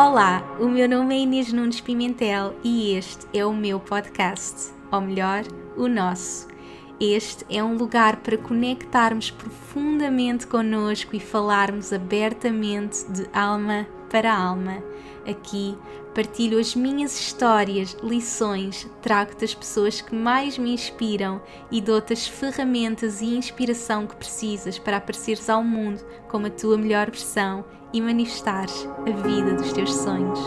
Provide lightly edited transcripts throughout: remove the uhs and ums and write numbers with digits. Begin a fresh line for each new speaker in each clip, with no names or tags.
Olá, o meu nome é Inês Nunes Pimentel e este é o meu podcast, ou melhor, o nosso. Este é um lugar para conectarmos profundamente connosco e falarmos abertamente de alma para alma. Aqui partilho as minhas histórias, lições, trago-te as pessoas que mais me inspiram e dou-te as ferramentas e inspiração que precisas para apareceres ao mundo como a tua melhor versão e manifestares a vida dos teus sonhos.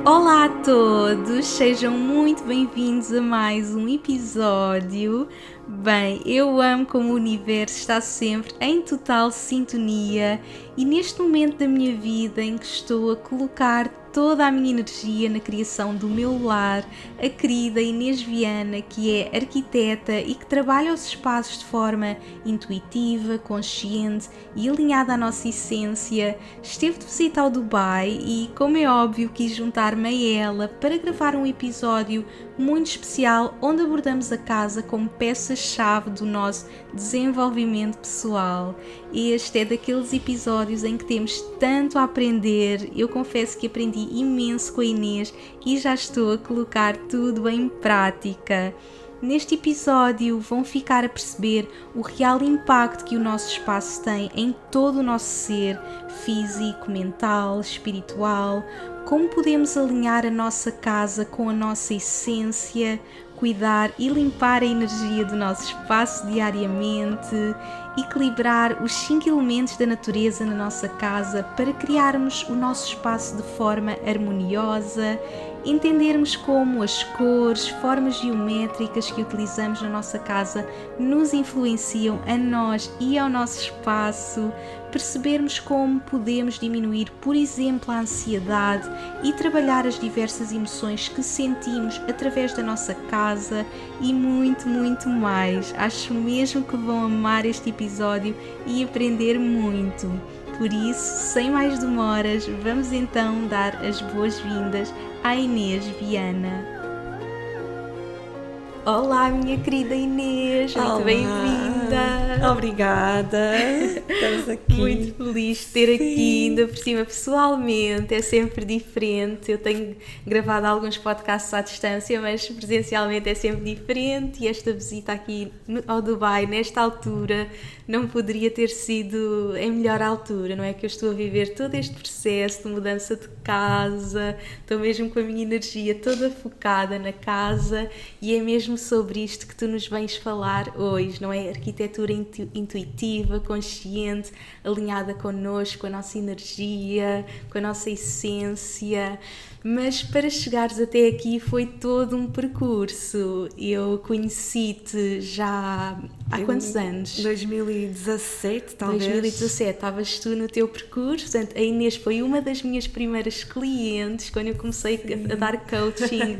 Olá a todos, sejam muito bem-vindos a mais um episódio. Bem, eu amo como o universo está sempre em total sintonia e neste momento da minha vida em que estou a colocar toda a minha energia na criação do meu lar, a querida Inês Viana, que é arquiteta e que trabalha os espaços de forma intuitiva, consciente e alinhada à nossa essência, esteve de visita ao Dubai e, como é óbvio, quis juntar-me a ela para gravar um episódio muito especial onde abordamos a casa como peça-chave do nosso desenvolvimento pessoal. Este é daqueles episódios em que temos tanto a aprender. Eu confesso que aprendi imenso com a Inês e já estou a colocar tudo em prática. Neste episódio vão ficar a perceber o real impacto que o nosso espaço tem em todo o nosso ser, físico, mental, espiritual, como podemos alinhar a nossa casa com a nossa essência, cuidar e limpar a energia do nosso espaço diariamente, equilibrar os 5 elementos da natureza na nossa casa para criarmos o nosso espaço de forma harmoniosa, entendermos como as cores, formas geométricas que utilizamos na nossa casa nos influenciam a nós e ao nosso espaço, percebermos como podemos diminuir, por exemplo, a ansiedade e trabalhar as diversas emoções que sentimos através da nossa casa e muito, muito mais. Acho mesmo que vão amar este episódio e aprender muito. Por isso, sem mais demoras, vamos então dar as boas-vindas à Inês Viana. Olá, minha querida Inês, muito bem-vinda!
Obrigada, estamos aqui.
Muito feliz de ter aqui, ainda por cima pessoalmente, é sempre diferente. Eu tenho gravado alguns podcasts à distância, mas presencialmente é sempre diferente e esta visita aqui ao Dubai, nesta altura, não poderia ter sido em melhor altura, não é? Que eu estou a viver todo este processo de mudança de casa, estou mesmo com a minha energia toda focada na casa e é mesmo sobre isto que tu nos vens falar hoje, não é? Arquitetura intuitiva, consciente, alinhada connosco, com a nossa energia, com a nossa essência. Mas para chegares até aqui foi todo um percurso. Eu conheci-te já há quantos anos?
2017, talvez.
2017, estavas tu no teu percurso. Portanto, a Inês foi uma das minhas primeiras clientes quando eu comecei a dar coaching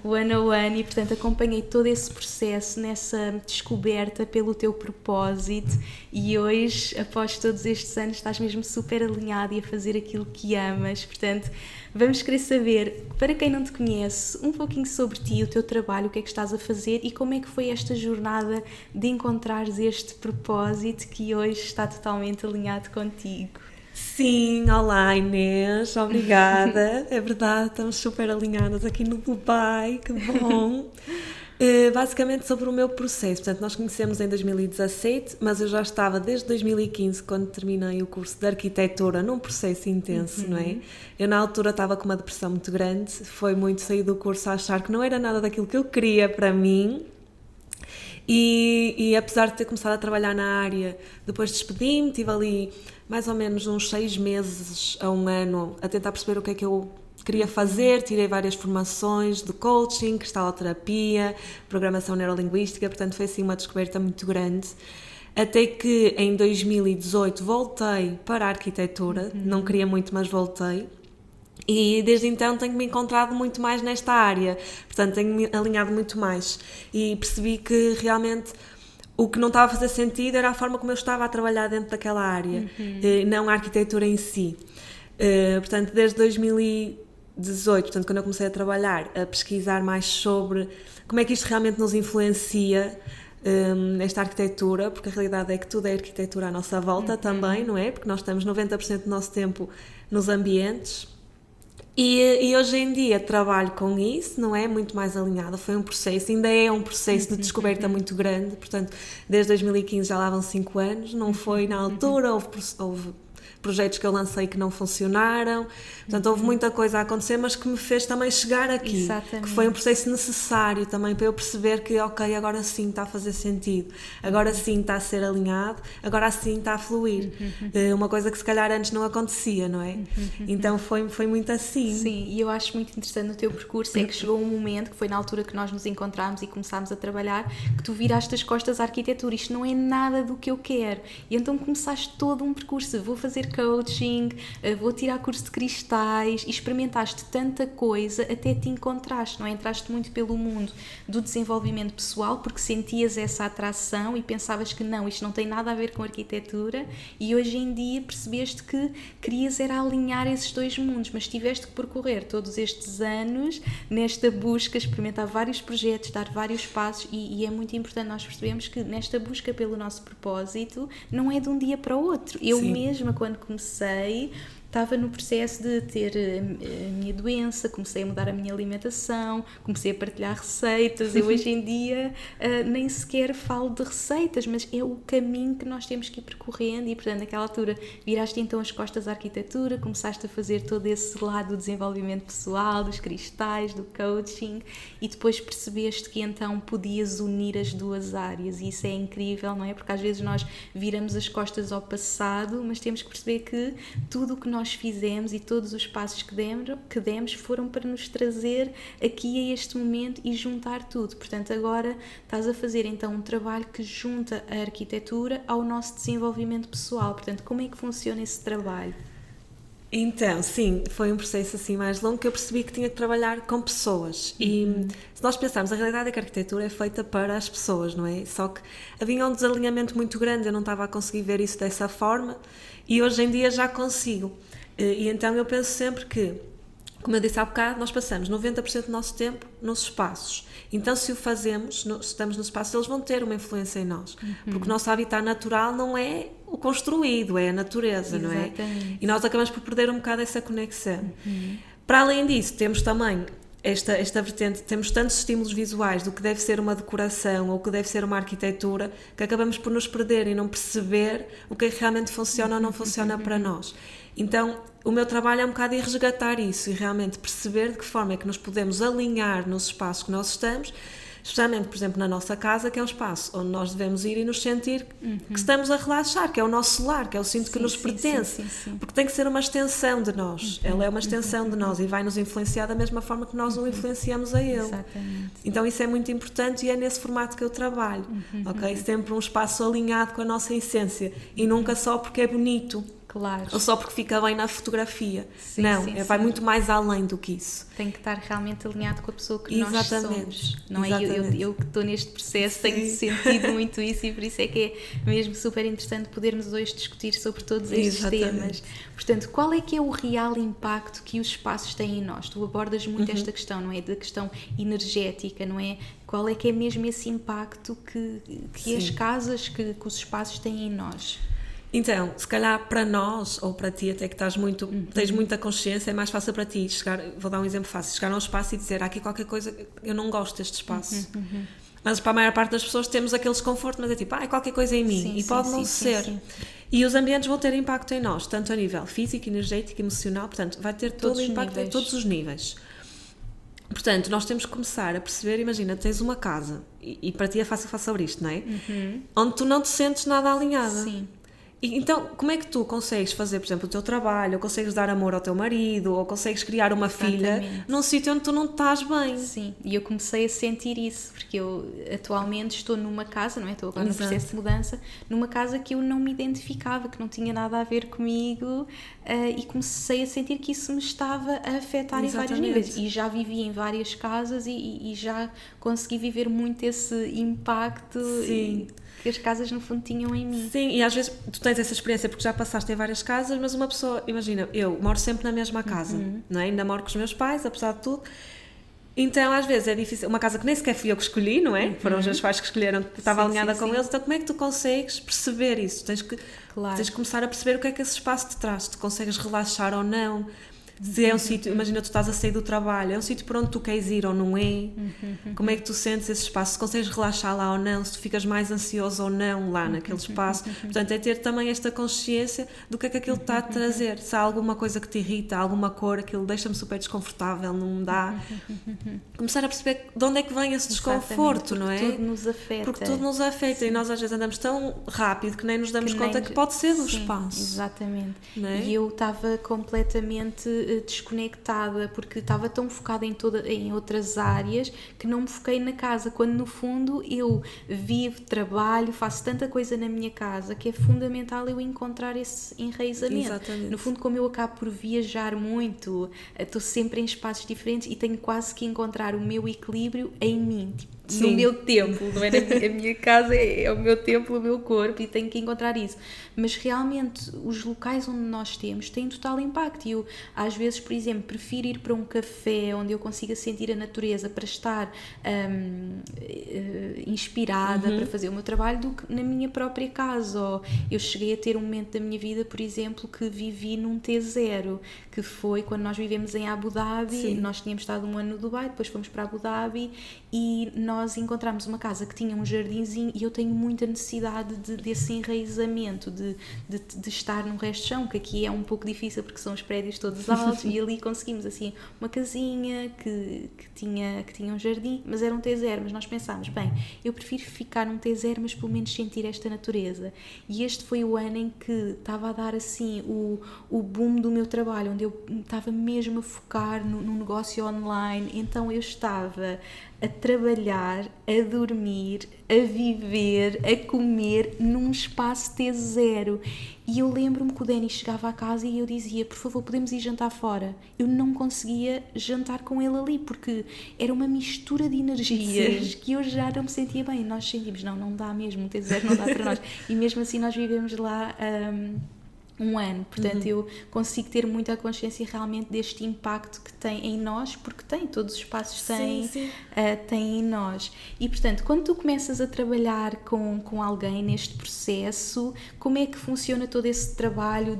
one-on-one e, portanto, acompanhei todo esse processo nessa descoberta pelo teu propósito e hoje, após todos estes anos, estás mesmo super alinhada e a fazer aquilo que amas. Portanto, vamos querer saber, para quem não te conhece, um pouquinho sobre ti, o teu trabalho, o que é que estás a fazer e como é que foi esta jornada de encontrares este propósito que hoje está totalmente alinhado contigo.
Sim, olá Inês, obrigada. É verdade, estamos super alinhadas aqui no Dubai, que bom. Basicamente sobre o meu processo, portanto nós conhecemos em 2017, mas eu já estava desde 2015 quando terminei o curso de arquitetura num processo intenso, não é? Eu na altura estava com uma depressão muito grande, foi muito sair do curso a achar que não era nada daquilo que eu queria para mim e apesar de ter começado a trabalhar na área, depois despedi-me, tive ali mais ou menos uns 6 meses a 1 ano a tentar perceber o que é que eu queria fazer, tirei várias formações de coaching, cristaloterapia, programação neurolinguística, portanto foi assim uma descoberta muito grande. Até que em 2018 voltei para a arquitetura, não queria muito, mas voltei. E desde então tenho-me encontrado muito mais nesta área, portanto tenho-me alinhado muito mais. E percebi que realmente o que não estava a fazer sentido era a forma como eu estava a trabalhar dentro daquela área, não a arquitetura em si. Portanto, desde 2018, portanto, quando eu comecei a trabalhar, a pesquisar mais sobre como é que isto realmente nos influencia, esta arquitetura, porque a realidade é que tudo é arquitetura à nossa volta também, não é? Porque nós estamos 90% do nosso tempo nos ambientes. E hoje em dia trabalho com isso, não é? Muito mais alinhada. Foi um processo, ainda é um processo de descoberta muito grande. Portanto, desde 2015 já lá vão 5 anos. Não foi na altura, houve projetos que eu lancei que não funcionaram. Portanto, houve muita coisa a acontecer, mas que me fez também chegar aqui.
Exatamente.
Que foi um processo necessário também para eu perceber que, ok, agora sim está a fazer sentido. Agora sim está a ser alinhado. Agora sim está a fluir. Uma coisa que se calhar antes não acontecia, não é? Então foi muito assim.
Sim, e eu acho muito interessante no teu percurso é que chegou um momento, que foi na altura que nós nos encontramos e começámos a trabalhar, que tu viraste as costas à arquitetura. Isto não é nada do que eu quero. E então começaste todo um percurso. Vou fazer coaching, vou tirar curso de cristais, e experimentaste tanta coisa até te encontraste, não é? Entraste muito pelo mundo do desenvolvimento pessoal porque sentias essa atração e pensavas que não, isto não tem nada a ver com arquitetura, e hoje em dia percebeste que querias era alinhar esses dois mundos, mas tiveste que percorrer todos estes anos nesta busca, experimentar vários projetos, dar vários passos, e é muito importante nós percebemos que nesta busca pelo nosso propósito não é de um dia para o outro. Eu mesma, quando comecei, estava no processo de ter a minha doença, comecei a mudar a minha alimentação, comecei a partilhar receitas. Eu hoje em dia nem sequer falo de receitas, mas é o caminho que nós temos que ir percorrendo, e portanto naquela altura viraste então as costas à arquitetura, começaste a fazer todo esse lado do desenvolvimento pessoal, dos cristais, do coaching, e depois percebeste que então podias unir as duas áreas, e isso é incrível, não é? Porque às vezes nós viramos as costas ao passado, mas temos que perceber que tudo o que nós fizemos e todos os passos que demos foram para nos trazer aqui a este momento e juntar tudo. Portanto, agora estás a fazer então um trabalho que junta a arquitetura ao nosso desenvolvimento pessoal. Portanto, como é que funciona esse trabalho?
Então, sim, foi um processo assim mais longo que eu percebi que tinha que trabalhar com pessoas. E se nós pensarmos, a realidade é que a arquitetura é feita para as pessoas, não é? Só que havia um desalinhamento muito grande, eu não estava a conseguir ver isso dessa forma, e hoje em dia já consigo. E então eu penso sempre que, como eu disse há bocado, nós passamos 90% do nosso tempo nos espaços. Então, se o fazemos, se estamos nos espaços, eles vão ter uma influência em nós. Porque o nosso habitat natural não é o construído, é a natureza, não é? E nós acabamos por perder um bocado essa conexão. Para além disso, temos também esta vertente, temos tantos estímulos visuais do que deve ser uma decoração ou o que deve ser uma arquitetura, que acabamos por nos perder e não perceber o que realmente funciona ou não funciona para nós. Então, o meu trabalho é um bocado ir resgatar isso e realmente perceber de que forma é que nos podemos alinhar nos espaços que nós estamos, especialmente, por exemplo, na nossa casa, que é um espaço onde nós devemos ir e nos sentir que estamos a relaxar, que é o nosso lar, que é o cinto que nos pertence, porque tem que ser uma extensão de nós, ela é uma extensão de nós e vai nos influenciar da mesma forma que nós o influenciamos a ele.
Exatamente.
Então isso é muito importante e é nesse formato que eu trabalho, ok? Sempre um espaço alinhado com a nossa essência e nunca só porque é bonito.
Claro.
Ou só porque fica bem na fotografia. Não, vai muito mais além do que isso.
Tem que estar realmente alinhado com a pessoa que nós somos. Não é? Eu que estou neste processo tenho sentido muito isso, e por isso é que é mesmo super interessante podermos hoje discutir sobre todos estes temas. Portanto, qual é que é o real impacto que os espaços têm em nós? Tu abordas muito esta questão, não é? Da questão energética, não é? Qual é que é mesmo esse impacto que as casas, que os espaços têm em nós?
Então, se calhar para nós, ou para ti até que tens muita consciência, é mais fácil para ti chegar, vou dar um exemplo fácil, chegar a um espaço e dizer, há aqui qualquer coisa, eu não gosto deste espaço. Mas para a maior parte das pessoas temos aquele desconforto, mas é tipo, é qualquer coisa em mim, pode não ser. E os ambientes vão ter impacto em nós, tanto a nível físico, energético, emocional, portanto, vai ter todo o impacto em todos os níveis. Portanto, nós temos que começar a perceber, imagina, tens uma casa, e para ti é fácil falar sobre isto, não é? Onde tu não te sentes nada alinhada.
Sim.
Então, como é que tu consegues fazer, por exemplo, o teu trabalho, ou consegues dar amor ao teu marido, ou consegues criar uma filha num sítio onde tu não estás bem?
Sim, e eu comecei a sentir isso, porque eu atualmente estou numa casa, não é? Estou agora no processo de mudança, numa casa que eu não me identificava, que não tinha nada a ver comigo, e comecei a sentir que isso me estava a afetar em vários níveis. E já vivi em várias casas e já consegui viver muito esse impacto.
Sim.
Que as casas no fundo tinham em mim.
Sim, e às vezes tu tens essa experiência porque já passaste em várias casas, mas uma pessoa, imagina, eu moro sempre na mesma casa, não é? Ainda moro com os meus pais, apesar de tudo, Então, às vezes é difícil, uma casa que nem sequer fui eu que escolhi, não é? Foram os meus pais que escolheram, que estava alinhada com eles, então como é que tu consegues perceber isso? Tens que começar a perceber o que é que esse espaço te traz, tu consegues relaxar ou não, se é um sítio, imagina tu estás a sair do trabalho, é um sítio para onde tu queres ir ou não é, como é que tu sentes esse espaço, se consegues relaxar lá ou não, se tu ficas mais ansioso ou não lá naquele espaço, portanto é ter também esta consciência do que é que aquilo está a trazer, se há alguma coisa que te irrita, alguma cor, aquilo deixa-me super desconfortável, não me dá, começar a perceber de onde é que vem esse desconforto, não é?
Tudo nos afeta.
Porque tudo nos afeta e nós às vezes andamos tão rápido que nem nos damos conta que pode ser do espaço.
Exatamente.
Não é?
E eu estava completamente desconectada porque estava tão focada em outras áreas que não me foquei na casa, quando no fundo eu vivo, trabalho, faço tanta coisa na minha casa que é fundamental eu encontrar esse enraizamento.
Exatamente.
No fundo, como eu acabo por viajar muito, estou sempre em espaços diferentes e tenho quase que encontrar o meu equilíbrio em mim, tipo, no meu templo, não é? A minha casa é o meu templo, o meu corpo, e tenho que encontrar isso. Mas realmente os locais onde nós temos têm total impacto, e eu às vezes, por exemplo, prefiro ir para um café onde eu consiga sentir a natureza para estar inspirada para fazer o meu trabalho do que na minha própria casa. Ou eu cheguei a ter um momento da minha vida, por exemplo, que vivi num T0, que foi quando nós vivemos em Abu Dhabi. Nós tínhamos estado um ano no Dubai, depois fomos para Abu Dhabi e nós encontramos uma casa que tinha um jardinzinho, e eu tenho muita necessidade desse enraizamento, de estar no resto de chão, que aqui é um pouco difícil porque são os prédios todos altos, e ali conseguimos assim uma casinha que tinha um jardim, mas era um T0, mas nós pensámos, bem, eu prefiro ficar num T0, mas pelo menos sentir esta natureza. E este foi o ano em que estava a dar assim o boom do meu trabalho, onde eu estava mesmo a focar no negócio online, então eu estava a trabalhar, a dormir, a viver, a comer num espaço T0. E eu lembro-me que o Dani chegava à casa e eu dizia, por favor, podemos ir jantar fora? Eu não conseguia jantar com ele ali, porque era uma mistura de energias que eu já não me sentia bem. Nós sentimos, não dá mesmo, o T0 não dá para nós. E mesmo assim nós vivemos lá um ano, portanto eu consigo ter muita consciência realmente deste impacto que tem em nós, porque todos os espaços têm em nós. E portanto, quando tu começas a trabalhar com alguém neste processo, como é que funciona todo esse trabalho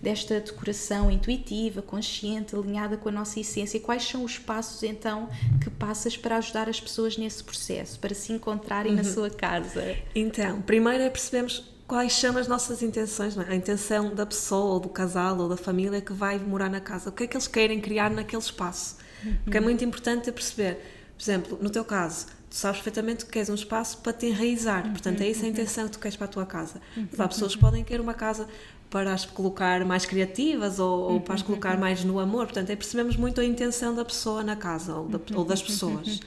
desta decoração intuitiva, consciente, alinhada com a nossa essência? Quais são os passos então que passas para ajudar as pessoas nesse processo, para se encontrarem na sua casa?
Então, primeiro percebemos quais são as nossas intenções, não é? A intenção da pessoa, ou do casal, ou da família que vai morar na casa. O que é que eles querem criar naquele espaço? Porque é muito importante perceber. Por exemplo, no teu caso, tu sabes perfeitamente que queres um espaço para te enraizar. Portanto, é essa a intenção que tu queres para a tua casa. Há pessoas que podem querer uma casa para as colocar mais criativas ou para as colocar mais no amor. Portanto, percebemos muito a intenção da pessoa na casa ou das pessoas.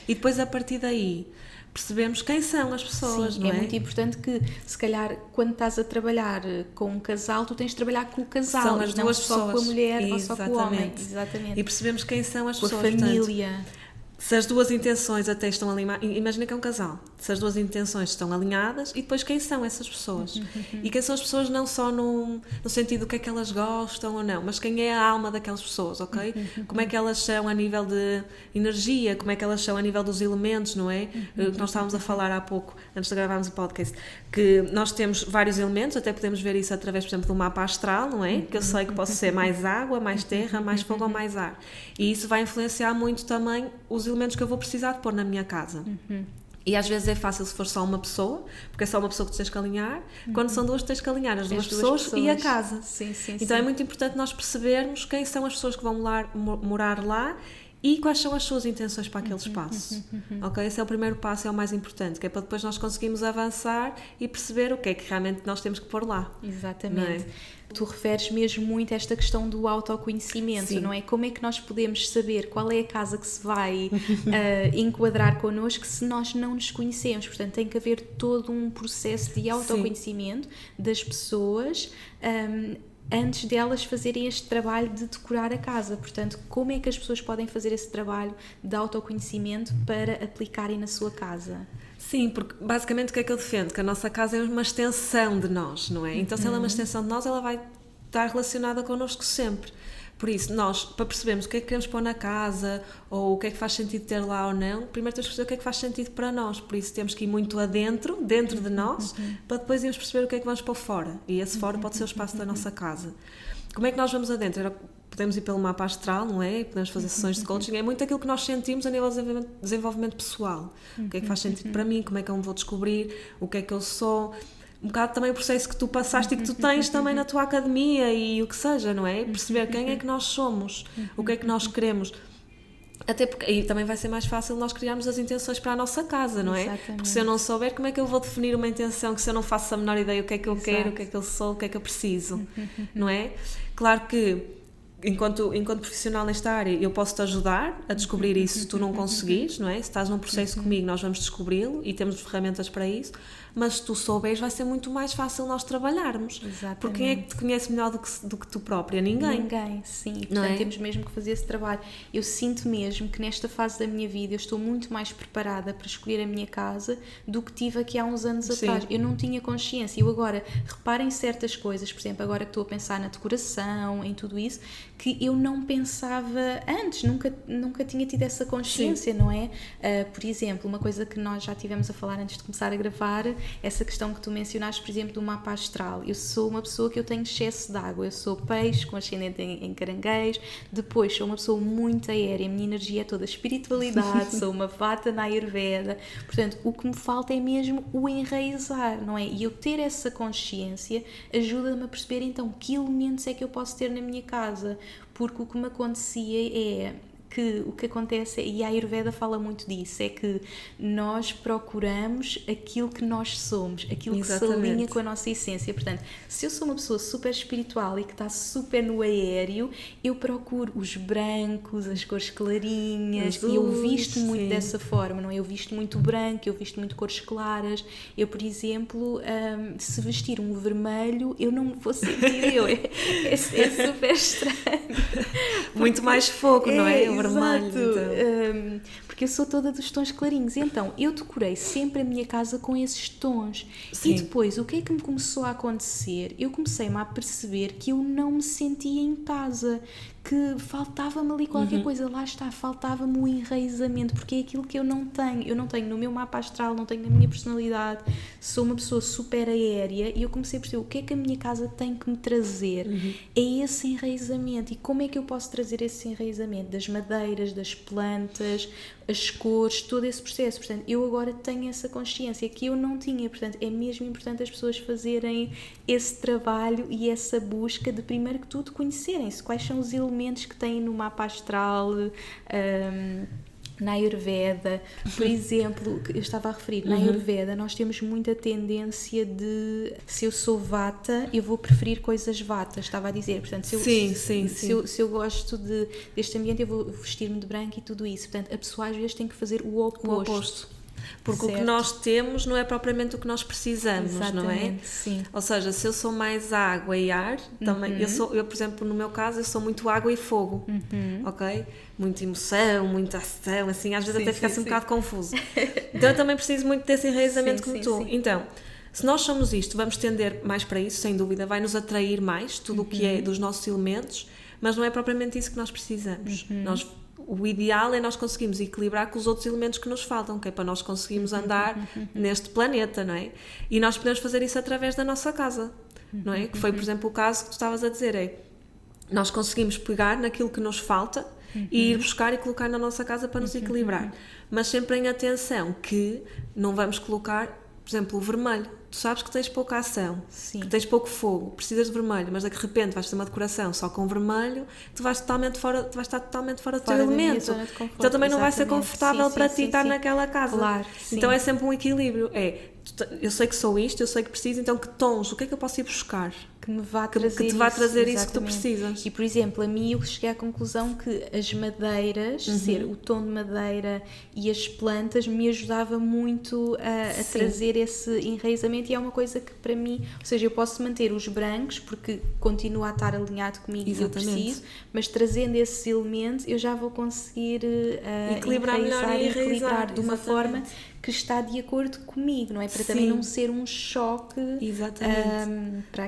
E depois, a partir daí, percebemos quem são as pessoas, não é?
É muito importante que, se calhar, quando estás a trabalhar com um casal, tu tens de trabalhar com o casal,
são as duas
pessoas. Só com a mulher ou só com o homem.
Exatamente. E percebemos quem são as
com
pessoas.
A família.
Portanto, se as duas intenções até estão alinhadas, imagina que é um casal, se as duas intenções estão alinhadas, e depois quem são essas pessoas? E quem são as pessoas não só no sentido do que é que elas gostam ou não, mas quem é a alma daquelas pessoas, ok? Como é que elas são a nível de energia, como é que elas são a nível dos elementos, não é? Nós estávamos a falar há pouco, antes de gravarmos o podcast, que nós temos vários elementos, até podemos ver isso através, por exemplo, do mapa astral, não é? Que eu sei que posso ser mais água, mais terra, mais fogo ou mais ar. E isso vai influenciar muito também os elementos que eu vou precisar de pôr na minha casa. E às vezes é fácil se for só uma pessoa, porque é só uma pessoa que tu tens que alinhar. Quando são duas, tens que alinhar as duas pessoas e a casa. Então é muito importante nós percebermos quem são as pessoas que vão morar lá e quais são as suas intenções para aquele espaço. Ok? Esse é o primeiro passo, é o mais importante, que é para depois nós conseguirmos avançar e perceber o que é que realmente nós temos que pôr lá.
Exatamente. Tu referes mesmo muito a esta questão do autoconhecimento, não é? Como é que nós podemos saber qual é a casa que se vai enquadrar connosco se nós não nos conhecemos? Portanto, tem que haver todo um processo de autoconhecimento das pessoas antes delas fazerem este trabalho de decorar a casa. Portanto, como é que as pessoas podem fazer esse trabalho de autoconhecimento para aplicarem na sua casa?
Sim, porque basicamente o que é que eu defendo? Que a nossa casa é uma extensão de nós, não é? Então, se ela é uma extensão de nós, ela vai estar relacionada connosco sempre. Por isso, nós, para percebermos o que é que queremos pôr na casa ou o que é que faz sentido ter lá ou não, primeiro temos que perceber o que é que faz sentido para nós. Por isso temos que ir muito adentro, dentro de nós, para depois irmos perceber o que é que vamos pôr fora. E esse fora pode ser o espaço da nossa casa. Como é que nós vamos adentro? Podemos ir pelo mapa astral, não é? Podemos fazer sessões de coaching. É muito aquilo que nós sentimos a nível de desenvolvimento pessoal. O que é que faz sentido para mim? Como é que eu me vou descobrir? O que é que eu sou? Um bocado também o processo que tu passaste e que tu tens também na tua academia e o que seja, não é? Perceber quem é que nós somos, o que é que nós queremos. Até porque aí também vai ser mais fácil nós criarmos as intenções para a nossa casa, não é?
Exatamente.
Porque se eu não souber, como é que eu vou definir uma intenção que se eu não faço a menor ideia o que é que eu quero, o que é que eu sou, o que é que eu preciso, não é? Claro que enquanto profissional nesta área eu posso-te ajudar a descobrir isso se tu não conseguires, não é? Se estás num processo comigo, nós vamos descobri-lo e temos ferramentas para isso, mas se tu souberes vai ser muito mais fácil nós trabalharmos.
Exatamente.
Porque quem é que te conhece melhor do que tu própria? Ninguém.
Ninguém, sim.
Não
Portanto,
é?
temos mesmo que fazer esse trabalho. Eu sinto mesmo que nesta fase da minha vida eu estou muito mais preparada para escolher a minha casa do que tive aqui há uns anos atrás. Eu não tinha consciência. Eu agora, reparem certas coisas, por exemplo, agora que estou a pensar na decoração, em tudo isso, que eu não pensava antes, nunca tinha tido essa consciência, não é? Por exemplo, uma coisa que nós já tivemos a falar antes de começar a gravar, essa questão que tu mencionaste, por exemplo, do mapa astral. Eu sou uma pessoa que eu tenho excesso de água, eu sou peixe com ascendente em caranguejo, depois sou uma pessoa muito aérea, a minha energia é toda espiritualidade, sou uma vata na Ayurveda, portanto, o que me falta é mesmo o enraizar, não é? E eu ter essa consciência ajuda-me a perceber então que elementos é que eu posso ter na minha casa, porque o que me acontecia é que o que acontece, e a Ayurveda fala muito disso, é que nós procuramos aquilo que nós somos, aquilo que se alinha com a nossa essência. Portanto, se eu sou uma pessoa super espiritual e que está super no aéreo, eu procuro os brancos, as cores clarinhas, e eu visto muito dessa forma, não é? Eu visto muito branco, eu visto muito cores claras. Eu, por exemplo, se vestir um vermelho, eu não vou sentir eu. É super estranho.
Muito mais fogo, não é? O vermelho.
Então. Porque eu sou toda dos tons clarinhos. Então, eu decorei sempre a minha casa com esses tons. Sim. E depois, o que é que me começou a acontecer? Eu comecei-me a perceber que eu não me sentia em casa, que faltava-me ali qualquer coisa. Lá está, faltava-me o enraizamento, porque é aquilo que eu não tenho. Eu não tenho no meu mapa astral, não tenho na minha personalidade. Sou uma pessoa super aérea e eu comecei a perceber o que é que a minha casa tem que me trazer. É esse enraizamento. E como é que eu posso trazer esse enraizamento? Das madeiras, das plantas, as cores, todo esse processo. Portanto, eu agora tenho essa consciência que eu não tinha. Portanto, é mesmo importante as pessoas fazerem esse trabalho e essa busca de, primeiro que tudo, conhecerem-se. Quais são os elementos que têm no mapa astral, na Ayurveda, por exemplo, eu estava a referir, na Ayurveda nós temos muita tendência de, se eu sou vata, eu vou preferir coisas vatas, estava a dizer, portanto, se eu gosto deste ambiente, eu vou vestir-me de branco e tudo isso, portanto, a pessoa às vezes tem que fazer o oposto.
Porque certo. O que nós temos não é propriamente o que nós precisamos,
exatamente,
não é?
Sim.
Ou seja, se eu sou mais água e ar, também, eu, por exemplo, no meu caso, eu sou muito água e fogo, ok? Muita emoção, muita ação, assim, às vezes até fica-se um bocado confuso. Então eu também preciso muito desse enraizamento como tu. Sim. Então, se nós somos isto, vamos tender mais para isso, sem dúvida, vai nos atrair mais tudo o que é dos nossos elementos, mas não é propriamente isso que nós precisamos. O ideal é nós conseguirmos equilibrar com os outros elementos que nos faltam, que é para nós conseguirmos andar neste planeta, não é? E nós podemos fazer isso através da nossa casa, não é? Que foi, por exemplo, o caso que tu estavas a dizer, nós conseguimos pegar naquilo que nos falta e ir buscar e colocar na nossa casa para nos equilibrar. Mas sempre em atenção que não vamos colocar, por exemplo, o vermelho. Tu sabes que tens pouca ação, que tens pouco fogo, precisas de vermelho, mas de repente vais fazer uma decoração só com vermelho, tu vais estar totalmente fora do teu elemento. Então também não vai ser confortável para ti estar naquela casa.
Claro,
então é sempre um equilíbrio. Eu sei que sou isto, eu sei que preciso, então que tons, o que é que eu posso ir buscar?
Que me vá trazer,
que te vá trazer isso que tu precisas.
E, por exemplo, a mim eu cheguei à conclusão que as madeiras, ser o tom de madeira e as plantas me ajudava muito a trazer esse enraizamento, e é uma coisa que para mim, ou seja, eu posso manter os brancos porque continua a estar alinhado comigo e eu preciso, mas trazendo esses elementos eu já vou conseguir
equilibrar melhor e
equilibrar de uma forma que está de acordo comigo, não é? Para também não ser um choque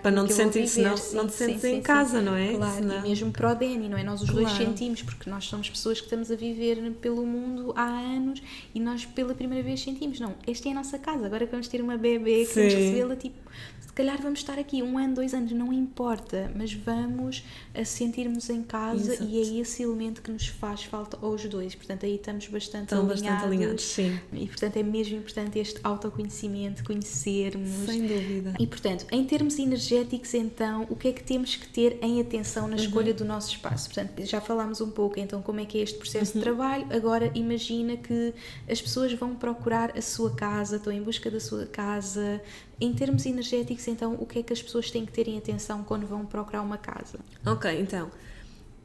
para não te sentir, senão não te sentes em casa, não é?
Claro,
Senão...
e mesmo para o Danny, não é? Nós os dois
Claro.
sentimos, porque nós somos pessoas que estamos a viver pelo mundo há anos e nós pela primeira vez sentimos, não, esta é a nossa casa, agora que vamos ter uma bebê, que vamos recebê-la, tipo, se calhar vamos estar aqui 1 ano, 2 anos, não importa, mas vamos a sentirmos em casa.
Exato.
E é esse elemento que nos faz falta aos dois, portanto aí estamos bastante
alinhados, sim.
E portanto é mesmo importante este autoconhecimento, conhecermos.
Sem dúvida.
E portanto, em termos energéticos então, o que é que temos que ter em atenção na escolha do nosso espaço? Portanto, já falámos um pouco então como é que é este processo de trabalho, agora imagina que as pessoas vão procurar a sua casa, estão em busca da sua casa. Em termos energéticos, então, o que é que as pessoas têm que ter em atenção quando vão procurar uma casa?
Ok, então,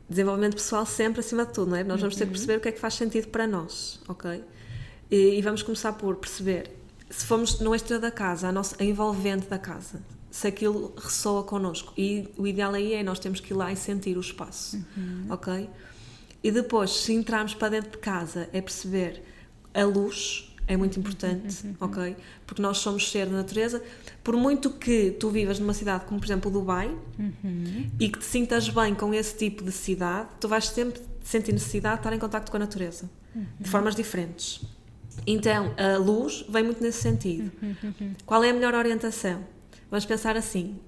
desenvolvimento pessoal sempre acima de tudo, não é? Nós vamos ter que perceber o que é que faz sentido para nós, ok? E vamos começar por perceber, se formos no exterior da casa, a envolvente da casa, se aquilo ressoa connosco. E o ideal aí é nós temos que ir lá e sentir o espaço, ok? E depois, se entrarmos para dentro de casa, é perceber a luz... É muito importante, ok? Porque nós somos ser da natureza. Por muito que tu vivas numa cidade como, por exemplo, Dubai, e que te sintas bem com esse tipo de cidade, tu vais sempre sentir necessidade de estar em contacto com a natureza, de formas diferentes. Então, a luz vem muito nesse sentido. Qual é a melhor orientação? Vamos pensar assim,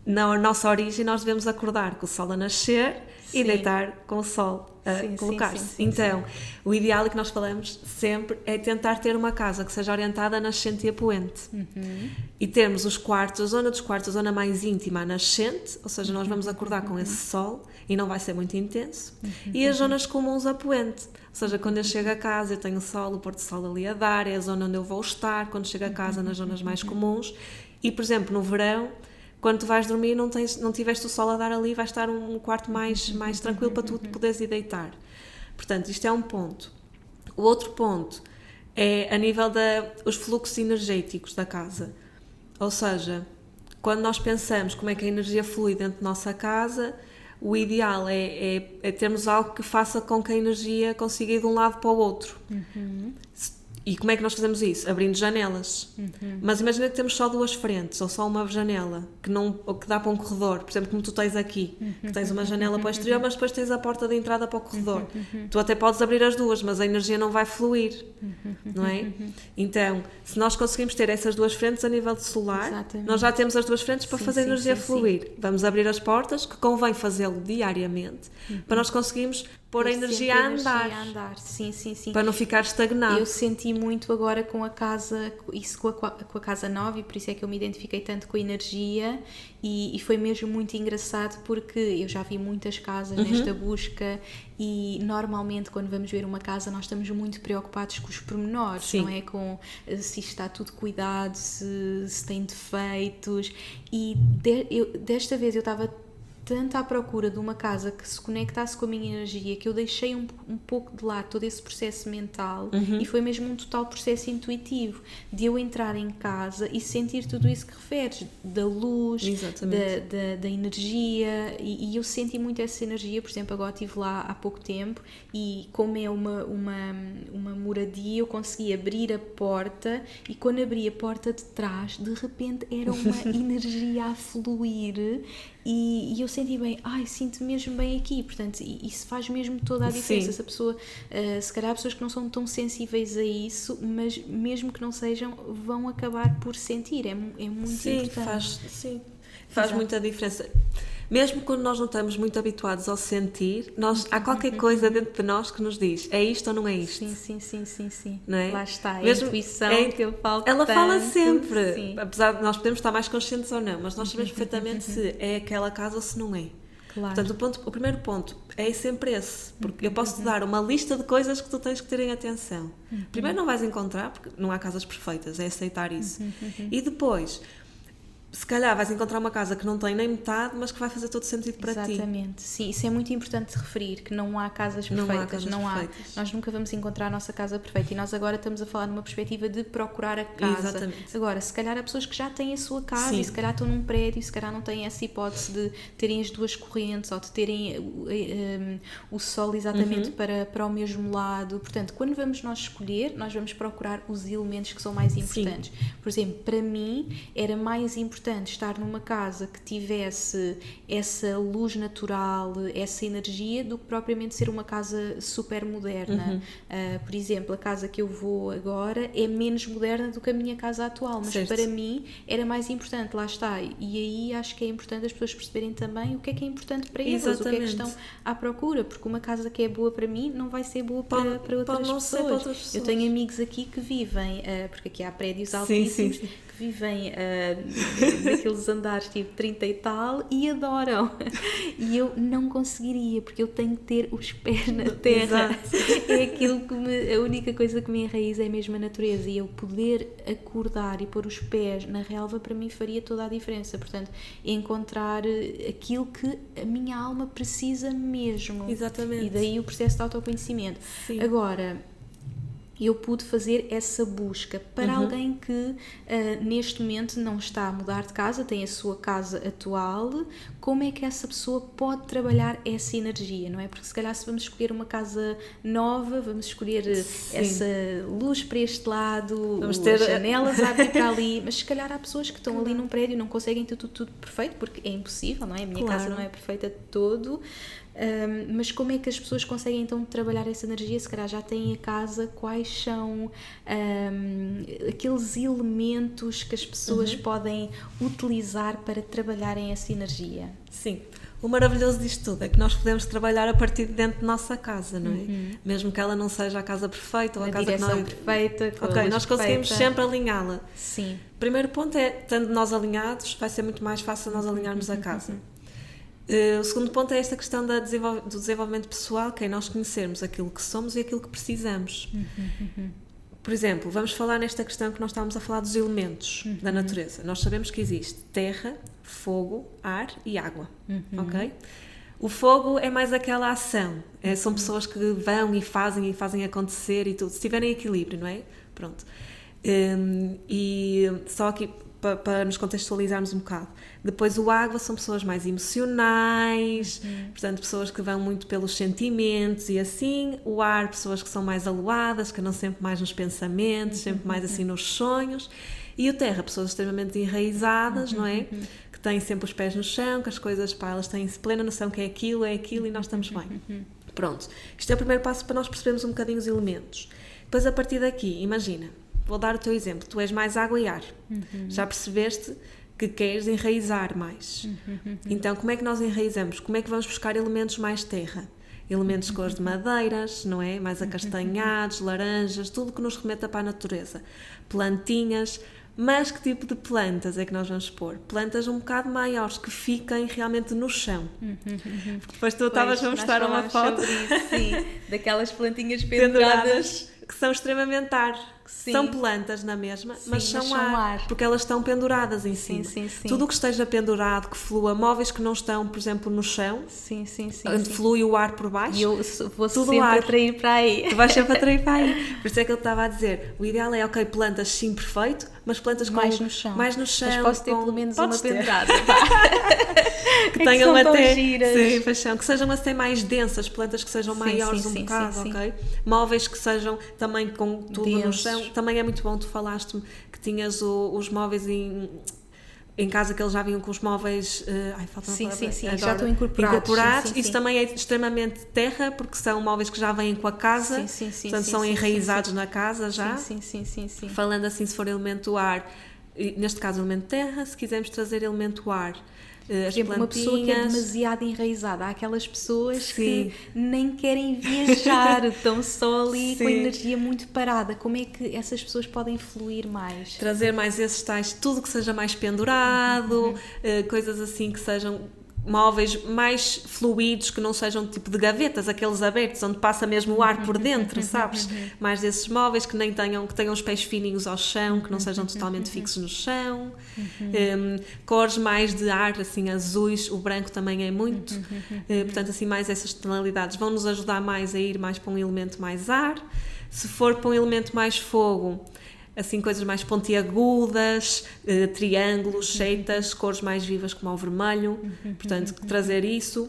na nossa origem nós devemos acordar com o sol a nascer e deitar com o sol a colocar-se. Então, o ideal que nós falamos sempre é tentar ter uma casa que seja orientada a nascente e a poente. E termos os quartos, a zona dos quartos, a zona mais íntima, a nascente, ou seja, nós vamos acordar com esse sol e não vai ser muito intenso. E as zonas comuns a poente, ou seja, quando eu chego a casa eu tenho o sol, o pôr do sol ali a dar, é a zona onde eu vou estar, quando chego a casa nas zonas mais comuns. E, por exemplo, no verão, quando tu vais dormir, não tiveste o sol a dar ali, vai estar um quarto mais tranquilo para tu poderes ir deitar. Portanto, isto é um ponto. O outro ponto é a nível dos fluxos energéticos da casa. Ou seja, quando nós pensamos como é que a energia flui dentro da nossa casa, o ideal é termos algo que faça com que a energia consiga ir de um lado para o outro. E como é que nós fazemos isso? Abrindo janelas. Mas imagina que temos só 2 frentes, ou só uma janela, ou que dá para um corredor. Por exemplo, como tu tens aqui, que tens uma janela para o exterior, mas depois tens a porta de entrada para o corredor. Tu até podes abrir as duas, mas a energia não vai fluir, não é? Então, se nós conseguimos ter essas 2 frentes a nível de solar,
Exatamente.
nós já temos as 2 frentes para fazer a energia fluir. Vamos abrir as portas, que convém fazê-lo diariamente, para nós conseguirmos pôr a energia a andar.
Sim.
Para não ficar estagnado.
Eu senti muito agora com a casa, isso com a casa nova, e por isso é que eu me identifiquei tanto com a energia, e foi mesmo muito engraçado porque eu já vi muitas casas nesta busca, e normalmente quando vamos ver uma casa nós estamos muito preocupados com os pormenores, não é? Com se isto está tudo cuidado, se tem defeitos, e desta vez eu estava tanto à procura de uma casa que se conectasse com a minha energia, que eu deixei um pouco de lado todo esse processo mental, e foi mesmo um total processo intuitivo de eu entrar em casa e sentir tudo isso que referes, da luz, da energia, e eu senti muito essa energia. Por exemplo, agora estive lá há pouco tempo, e como é uma moradia, eu consegui abrir a porta, e quando abri a porta de trás, de repente era uma energia a fluir, e eu senti bem, sinto mesmo bem aqui. Portanto, isso faz mesmo toda a diferença. Se a pessoa, se calhar há pessoas que não são tão sensíveis a isso, mas mesmo que não sejam, vão acabar por sentir, é muito importante.
Faz muita diferença. Mesmo quando nós não estamos muito habituados ao sentir, há qualquer coisa dentro de nós que nos diz, é isto ou não é isto?
Sim.
Não é?
Lá está,
mesmo
a intuição que eu falo
ela
tanto.
fala sempre, apesar de nós podemos estar mais conscientes ou não, mas nós sabemos perfeitamente se é aquela casa ou se não é.
Claro.
Portanto, o primeiro ponto é sempre esse, porque eu posso te dar uma lista de coisas que tu tens que ter em atenção. Primeiro, não vais encontrar, porque não há casas perfeitas, é aceitar isso. E depois, se calhar vais encontrar uma casa que não tem nem metade, mas que vai fazer todo sentido para ti.
Exatamente, sim, isso é muito importante de referir, que não há casas perfeitas, nós nunca vamos encontrar a nossa casa perfeita, e nós agora estamos a falar numa perspectiva de procurar a casa.
Exatamente.
Agora, se calhar há pessoas que já têm a sua casa, e se calhar estão num prédio, e se calhar não têm essa hipótese de terem as 2 correntes, ou de terem o sol exatamente para o mesmo lado. Portanto, quando vamos nós escolher, nós vamos procurar os elementos que são mais importantes. Por exemplo, para mim era mais importante importante estar numa casa que tivesse essa luz natural, essa energia, do que propriamente ser uma casa super moderna. Por exemplo, a casa que eu vou agora é menos moderna do que a minha casa atual, mas para mim era mais importante, lá está. E aí acho que é importante as pessoas perceberem também o que é importante para elas, o que é que estão à procura, porque uma casa que é boa para mim não vai ser boa para outras pessoas. Eu tenho amigos aqui que vivem, porque aqui há prédios altíssimos, que vivem naqueles andares tipo 30 e tal e adoram. E eu não conseguiria, porque eu tenho que ter os pés na terra. É aquilo que a única coisa que me enraiza é mesmo a natureza, e eu poder acordar e pôr os pés na relva para mim faria toda a diferença. Portanto, encontrar aquilo que a minha alma precisa mesmo.
Exatamente.
E daí o processo de autoconhecimento.
Sim.
Agora, eu pude fazer essa busca para alguém que neste momento não está a mudar de casa, tem a sua casa atual. Como é que essa pessoa pode trabalhar essa energia, não é? Porque se calhar se vamos escolher uma casa nova, vamos escolher essa luz para este lado, vamos ter janelas a abrir para ali, mas se calhar há pessoas que estão ali num prédio e não conseguem ter tudo perfeito, porque é impossível, não é? A minha casa não é perfeita de todo. Mas como é que as pessoas conseguem então trabalhar essa energia? Se calhar já têm a casa, quais são aqueles elementos que as pessoas podem utilizar para trabalharem essa energia?
Sim, o maravilhoso disto tudo é que nós podemos trabalhar a partir de dentro da nossa casa, não é? Mesmo que ela não seja a casa perfeita ou a casa que não
perfeita,
nós conseguimos sempre alinhá-la.
Sim.
O primeiro ponto é, estando nós alinhados, vai ser muito mais fácil nós alinharmos a casa. O segundo ponto é esta questão do desenvolvimento pessoal, que é nós conhecermos aquilo que somos e aquilo que precisamos. Por exemplo, vamos falar nesta questão que nós estávamos a falar dos elementos da natureza. Nós sabemos que existe terra, fogo, ar e água, ok? O fogo é mais aquela ação, são pessoas que vão e fazem acontecer e tudo, se tiverem equilíbrio, não é? Pronto. E só aqui para nos contextualizarmos um bocado. Depois o água são pessoas mais emocionais, portanto pessoas que vão muito pelos sentimentos e assim. O ar, pessoas que são mais aluadas, que andam sempre mais nos pensamentos, sempre mais assim nos sonhos. E o terra, pessoas extremamente enraizadas, não é? Que têm sempre os pés no chão, que as coisas, elas têm plena noção que é aquilo e nós estamos bem. Pronto, isto é o primeiro passo para nós percebermos um bocadinho os elementos. Depois a partir daqui, imagina, vou dar o teu exemplo, tu és mais água e ar, já percebeste que queres enraizar mais. Então, como é que nós enraizamos? Como é que vamos buscar elementos mais terra? Elementos de cores de madeiras, não é? Mais acastanhados, laranjas, tudo que nos remeta para a natureza. Plantinhas, mas que tipo de plantas é que nós vamos pôr? Plantas um bocado maiores, que fiquem realmente no chão. Depois tu estavas a mostrar uma foto
sobre isso, sim, daquelas plantinhas penduradas
que são extremamente ar.
Sim.
São plantas na mesma,
sim,
mas são ar, porque elas estão penduradas em cima.
Sim.
Tudo o que esteja pendurado, que flua, móveis que não estão, por exemplo, no chão, onde flui o ar por baixo.
E eu vou sempre atrair para aí.
Tu vais sempre atrair para aí. Por isso é que ele estava a dizer, o ideal é, ok, plantas sim, perfeito, mas plantas
mais
com,
no chão.
Mais no chão.
Mas posso ter pelo menos uma pendurada.
Que tenham
que
até
giras.
Paixão, que sejam até mais densas, plantas que sejam maiores um bocado, ok? Móveis que sejam também com tudo densos no chão. Também é muito bom, tu falaste-me que tinhas os móveis em casa, que eles já vinham com os móveis
sim, já estão incorporados.
Isso também é extremamente terra, porque são móveis que já vêm com a casa, portanto são enraizados na casa já.
Sim.
Falando assim, se for elemento ar, neste caso elemento terra, se quisermos trazer elemento ar, as
exemplo, uma pessoa que é demasiado enraizada, há aquelas pessoas que nem querem viajar, estão só ali com a energia muito parada. Como é que essas pessoas podem fluir mais?
Trazer mais esses tais, tudo que seja mais pendurado, coisas assim que sejam móveis mais fluidos, que não sejam tipo de gavetas, aqueles abertos onde passa mesmo o ar por dentro, sabes? Mais desses móveis que tenham os pés fininhos ao chão, que não sejam totalmente fixos no chão. Cores mais de ar, assim, azuis, o branco também é muito. Portanto, assim, mais essas tonalidades vão nos ajudar mais a ir mais para um elemento mais ar. Se for para um elemento mais fogo, assim, coisas mais pontiagudas, triângulos, seitas, cores mais vivas como o vermelho, portanto, trazer isso.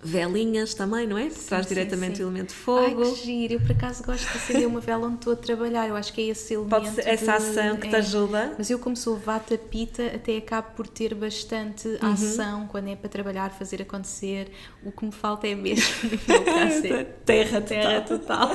velinhas também, não é? Porque traz diretamente o elemento
Ai,
fogo.
que giro. Eu, por acaço, gosto de acender uma vela onde estou a trabalhar. Eu acho que é esse elemento.
Pode ser essa ação que te ajuda.
Mas eu, como sou vata pita, até acabo por ter bastante ação quando é para trabalhar, fazer acontecer. O que me falta é mesmo, no meu caso,
Terra
total.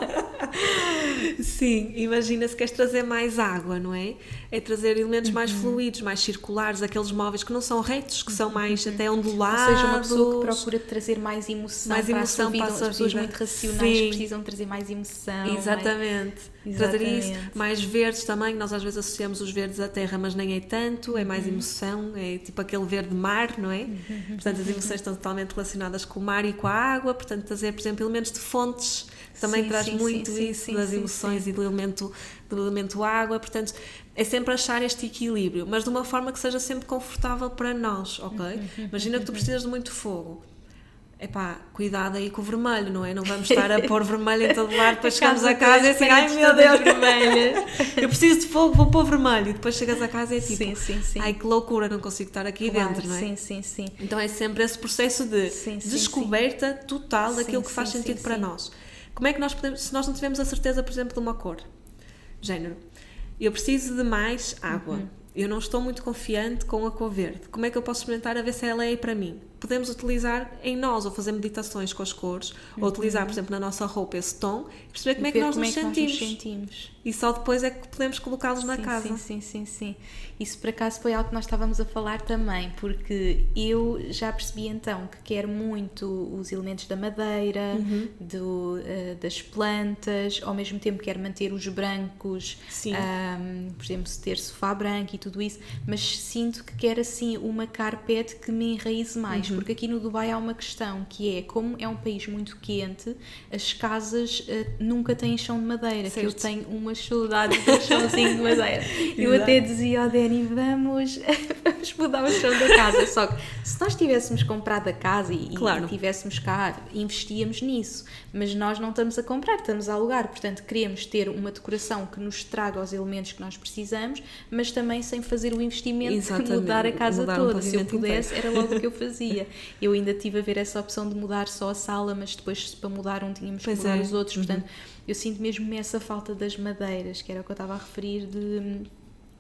Sim, imagina se queres trazer mais água, não é? É trazer elementos mais fluidos, mais circulares, aqueles móveis que não são retos, que são mais até ondulados.
Ou seja, uma pessoa que procura trazer mais emoção para a sua vida. As pessoas muito racionais que precisam trazer mais emoção.
Exatamente. Trazer isso, mais verdes também, nós às vezes associamos os verdes à terra, mas nem é tanto, é mais emoção, é tipo aquele verde mar, não é? Portanto, as emoções estão totalmente relacionadas com o mar e com a água, portanto, trazer, por exemplo, elementos de fontes também traz muito isso das emoções e do elemento água, portanto, é sempre achar este equilíbrio, mas de uma forma que seja sempre confortável para nós, ok? Imagina que tu precisas de muito fogo. Epá, cuidado aí com o vermelho, não é? Não vamos estar a pôr vermelho em todo lado, depois chegamos a casa e assim, ai meu Deus, vermelhas. Eu preciso de fogo, vou pôr vermelho. E depois chegas a casa e é tipo, ai que loucura, não consigo estar aqui dentro, não é?
Sim.
Então é sempre esse processo de descoberta total daquilo que faz sentido para nós. Como é que nós podemos, se nós não tivermos a certeza, por exemplo, de uma cor, género, eu preciso de mais água. Eu não estou muito confiante com a cor verde. Como é que eu posso experimentar a ver se ela é para mim? Podemos utilizar em nós, ou fazer meditações com as cores, ou utilizar, por exemplo, na nossa roupa esse tom, e perceber como é que nós nos sentimos. E só depois é que podemos colocá-los na casa.
Sim. Isso, por acaso, foi algo que nós estávamos a falar também, porque eu já percebi então que quero muito os elementos da madeira, das plantas, ao mesmo tempo quero manter os brancos, por exemplo, ter sofá branco e tudo isso, mas sinto que quero assim uma carpete que me enraize mais, porque aqui no Dubai há uma questão que é, como é um país muito quente, as casas nunca têm chão de madeira, que eu tenho umas saudades do chãozinho de madeira. Eu até dizia ao Dani, vamos mudar o chão da casa, só que se nós tivéssemos comprado a casa e tivéssemos cá, investíamos nisso, mas nós não estamos a comprar, estamos a alugar, portanto queremos ter uma decoração que nos traga os elementos que nós precisamos, mas também sem fazer o investimento de mudar a casa toda. Se eu pudesse, era logo o que eu fazia. Eu ainda tive a ver essa opção de mudar só a sala, mas depois para mudar um tínhamos que mudar os outros, portanto eu sinto mesmo essa falta das madeiras, que era o que eu estava a referir, de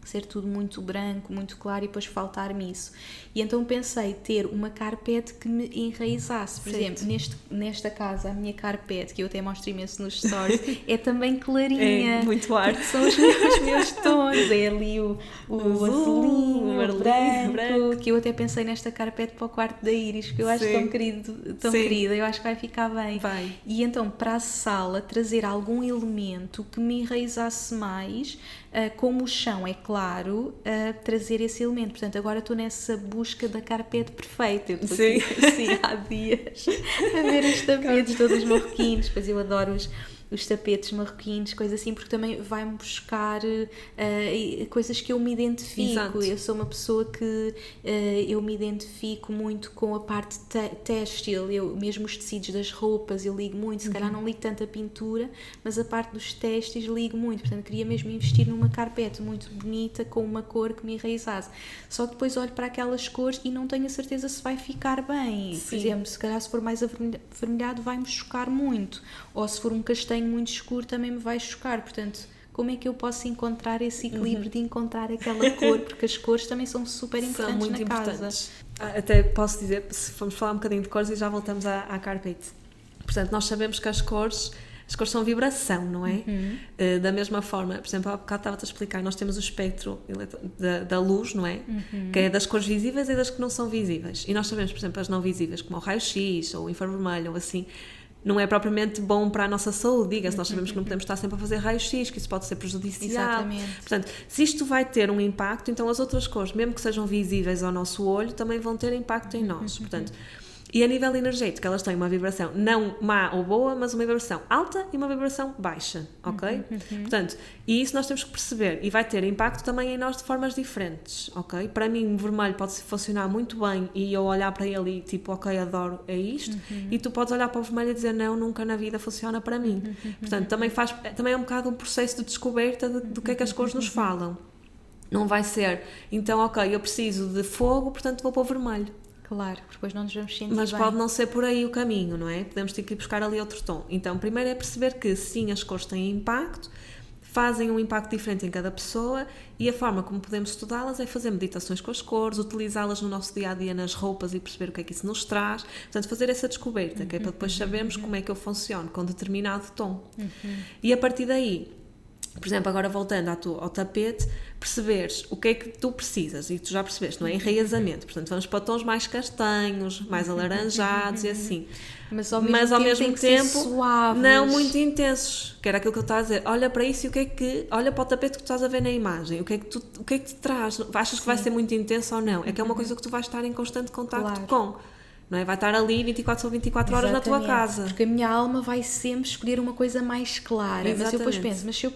ser tudo muito branco, muito claro, e depois faltar-me isso. E então pensei ter uma carpete que me enraizasse. Por exemplo, nesta casa, a minha carpete, que eu até mostro imenso nos stories, é também clarinha.
É, muito arte.
São os meus tons. É ali o azulinho, o branco, que eu até pensei nesta carpete para o quarto da Iris, que eu acho tão querida, eu acho que vai ficar bem. E então, para a sala, trazer algum elemento que me enraizasse mais, como o chão é claro, trazer esse elemento. Portanto, agora estou nessa busca da carpete perfeita. Eu estou aqui, há dias a ver os tapetes todos marroquinos, pois eu adoro os tapetes marroquinos, coisas assim, porque também vai-me buscar coisas que eu me identifico. Exato. Eu sou uma pessoa que eu me identifico muito com a parte têxtil, mesmo os tecidos das roupas eu ligo muito, se calhar não ligo tanto a pintura, mas a parte dos têxteis ligo muito, portanto queria mesmo investir numa carpete muito bonita, com uma cor que me enraizasse. Só que depois olho para aquelas cores e não tenho a certeza se vai ficar bem. Por exemplo, se calhar se for mais avermelhado vai-me chocar muito, ou se for um castanho muito escuro também me vai chocar, portanto como é que eu posso encontrar esse equilíbrio de encontrar aquela cor, porque as cores também são super importantes, são muito importantes.
Casa. Até posso dizer, se formos falar um bocadinho de cores e já voltamos à carpete, portanto nós sabemos que as cores são vibração, não é? Da mesma forma, por exemplo, há bocado estava-te a explicar, nós temos o espectro da luz, não é? Que é das cores visíveis e das que não são visíveis, e nós sabemos, por exemplo, as não visíveis, como o raio-x ou o infravermelho ou assim, não é propriamente bom para a nossa saúde, diga-se, nós sabemos que não podemos estar sempre a fazer raio-x, que isso pode ser prejudicial.
Exatamente.
Portanto, se isto vai ter um impacto, então as outras cores, mesmo que sejam visíveis ao nosso olho, também vão ter impacto em nós. Portanto, e a nível energético, elas têm uma vibração não má ou boa, mas uma vibração alta e uma vibração baixa, ok? Portanto, e isso nós temos que perceber, e vai ter impacto também em nós de formas diferentes, ok? Para mim, o vermelho pode funcionar muito bem e eu olhar para ele e tipo, ok, adoro, é isto, e tu podes olhar para o vermelho e dizer, não, nunca na vida funciona para mim. Portanto, também é um bocado um processo de descoberta do que é que as cores nos falam. Não vai ser, então, ok, eu preciso de fogo, portanto vou para o vermelho.
Claro, porque depois não nos vamos sentir
Mas
bem.
pode não ser por aí o caminho, não é? Podemos ter que ir buscar ali outro tom. Então, primeiro é perceber que sim, as cores têm impacto, fazem um impacto diferente em cada pessoa, e a forma como podemos estudá-las é fazer meditações com as cores, utilizá-las no nosso dia-a-dia nas roupas e perceber o que é que isso nos traz. Portanto, fazer essa descoberta, que é para depois sabermos como é que eu funciono com determinado tom. E a partir daí, por exemplo, agora voltando ao tapete, perceberes o que é que tu precisas, e tu já percebeste, não é? Enraizamento. Portanto, vamos para tons mais castanhos, mais alaranjados e assim.
Mas ao mesmo tempo, tem que ser suaves.
Não muito intensos, que era aquilo que eu estava a dizer. Olha para isso e o que é que... Olha para o tapete que tu estás a ver na imagem. O que é que te traz? Achas que vai ser muito intenso ou não? É que é uma coisa que tu vais estar em constante contacto com. Não é? Vai estar ali 24 ou 24 horas na tua casa.
Porque a minha alma vai sempre escolher uma coisa mais clara.
Exatamente.
Mas eu depois penso, mas se eu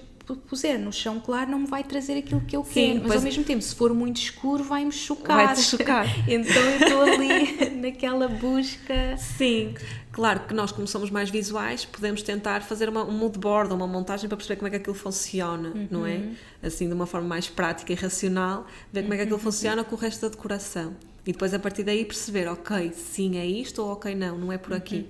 puser no chão claro não me vai trazer aquilo que eu
Sim,
quero, mas ao mesmo tempo se for muito escuro vai-me chocar.
Vai-te chocar.
Então eu estou ali naquela busca.
Sim, claro que nós, como somos mais visuais, podemos tentar fazer um mood board ou uma montagem para perceber como é que aquilo funciona, não é? Assim, de uma forma mais prática e racional, ver como é que aquilo funciona com o resto da decoração. E depois, a partir daí, perceber, ok, sim, é isto, ou ok, não é por aqui.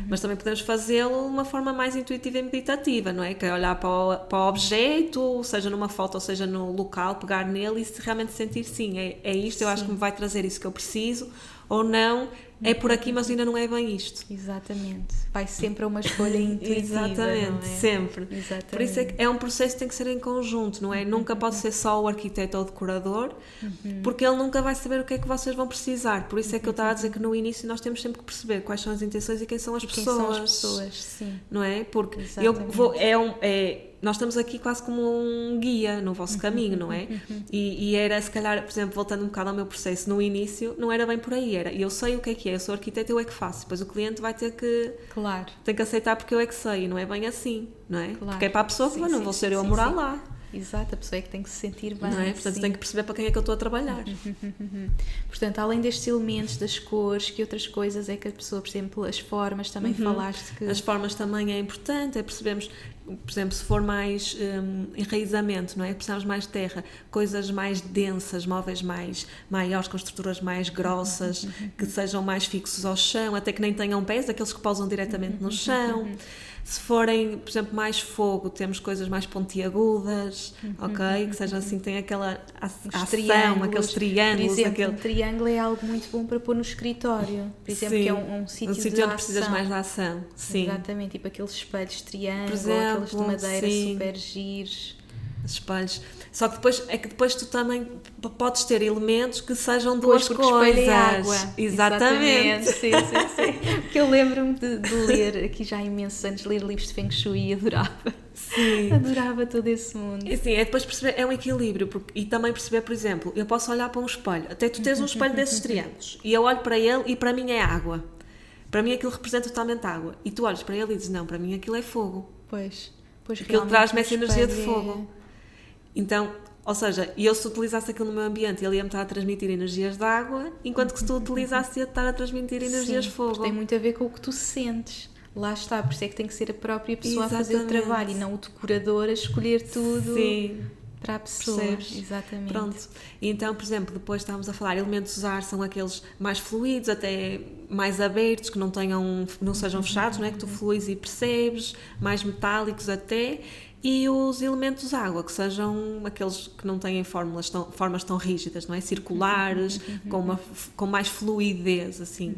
Mas também podemos fazê-lo de uma forma mais intuitiva e meditativa, não é? Que é olhar para o objeto, seja numa foto, ou seja no local, pegar nele e se realmente sentir, sim, é isto, eu acho que me vai trazer isso que eu preciso, ou não, é por aqui, mas ainda não é bem isto.
Exatamente. Vai sempre a uma escolha intuitiva.
Exatamente,
não é?
sempre.
Exatamente.
Por isso é um processo que tem que ser em conjunto, não é? Nunca pode ser só o arquiteto ou o decorador, porque ele nunca vai saber o que é que vocês vão precisar. Por isso é que eu estava a dizer que no início nós temos sempre que perceber quais são as intenções e quem são as pessoas.
Quem são as pessoas, sim.
Não é? Porque nós estamos aqui quase como um guia no vosso caminho, não é? E era, se calhar, por exemplo, voltando um bocado ao meu processo, no início não era bem por aí, eu sei o que é, eu sou arquiteta, eu é que faço, depois o cliente vai ter que...
Claro.
Tem que aceitar porque eu é que sei, e não é bem assim, não é?
Claro.
Porque é para a pessoa que não vou ser eu a morar lá.
Exato, a pessoa é que tem que se sentir bem.
Não é? Portanto, tem que perceber para quem é que eu estou a trabalhar.
Portanto, além destes elementos, das cores, que outras coisas é que a pessoa, por exemplo, as formas, também falaste que...
As formas também é importante, percebermos, por exemplo, se for mais enraizamento, não é? Precisamos mais de terra, coisas mais densas, móveis mais maiores, com estruturas mais grossas, que sejam mais fixos ao chão, até que nem tenham pés, aqueles que pousam diretamente no chão. Se forem, por exemplo, mais fogo, temos coisas mais pontiagudas, ok? Que sejam assim, tem aquela ação, aqueles triângulos.
Por exemplo, um triângulo é algo muito bom para pôr no escritório. Por exemplo,
sim,
que é um sítio de
onde
ação.
precisas mais de ação. Sim.
Exatamente, tipo aqueles espelhos triângulo,
exemplo,
aqueles de madeira
sim.
super giros.
Espelhos. Só que depois tu também podes ter elementos que sejam duas coisas.
É água.
Exatamente.
Sim. Porque eu lembro-me de ler, aqui já há imensos anos, ler livros de Feng Shui e adorava.
Sim.
Adorava todo esse mundo.
Sim, é depois perceber, é um equilíbrio, e também perceber, por exemplo, eu posso olhar para um espelho, até tu tens um espelho desses triângulos, e eu olho para ele e para mim é água. Para mim aquilo representa totalmente água. E tu olhas para ele e dizes, não, para mim aquilo é fogo.
Pois
aquilo traz-me essa energia de fogo. Então, ou seja, eu se utilizasse aquilo no meu ambiente, ele ia-me estar a transmitir energias de água, enquanto que se tu utilizasse, ia-te estar a transmitir energias de fogo.
Tem muito a ver com o que tu sentes. Lá está, por isso é que tem que ser a própria pessoa a fazer o trabalho e não o decorador a escolher tudo para a pessoa.
Percebes?
Exatamente.
Pronto. E então, por exemplo, depois estávamos a falar, elementos ar são aqueles mais fluidos, até mais abertos, que não sejam fechados, não é? Que tu fluis e percebes, mais metálicos até. E os elementos água, que sejam aqueles que não têm formas tão rígidas, não é? Circulares, com mais fluidez, assim,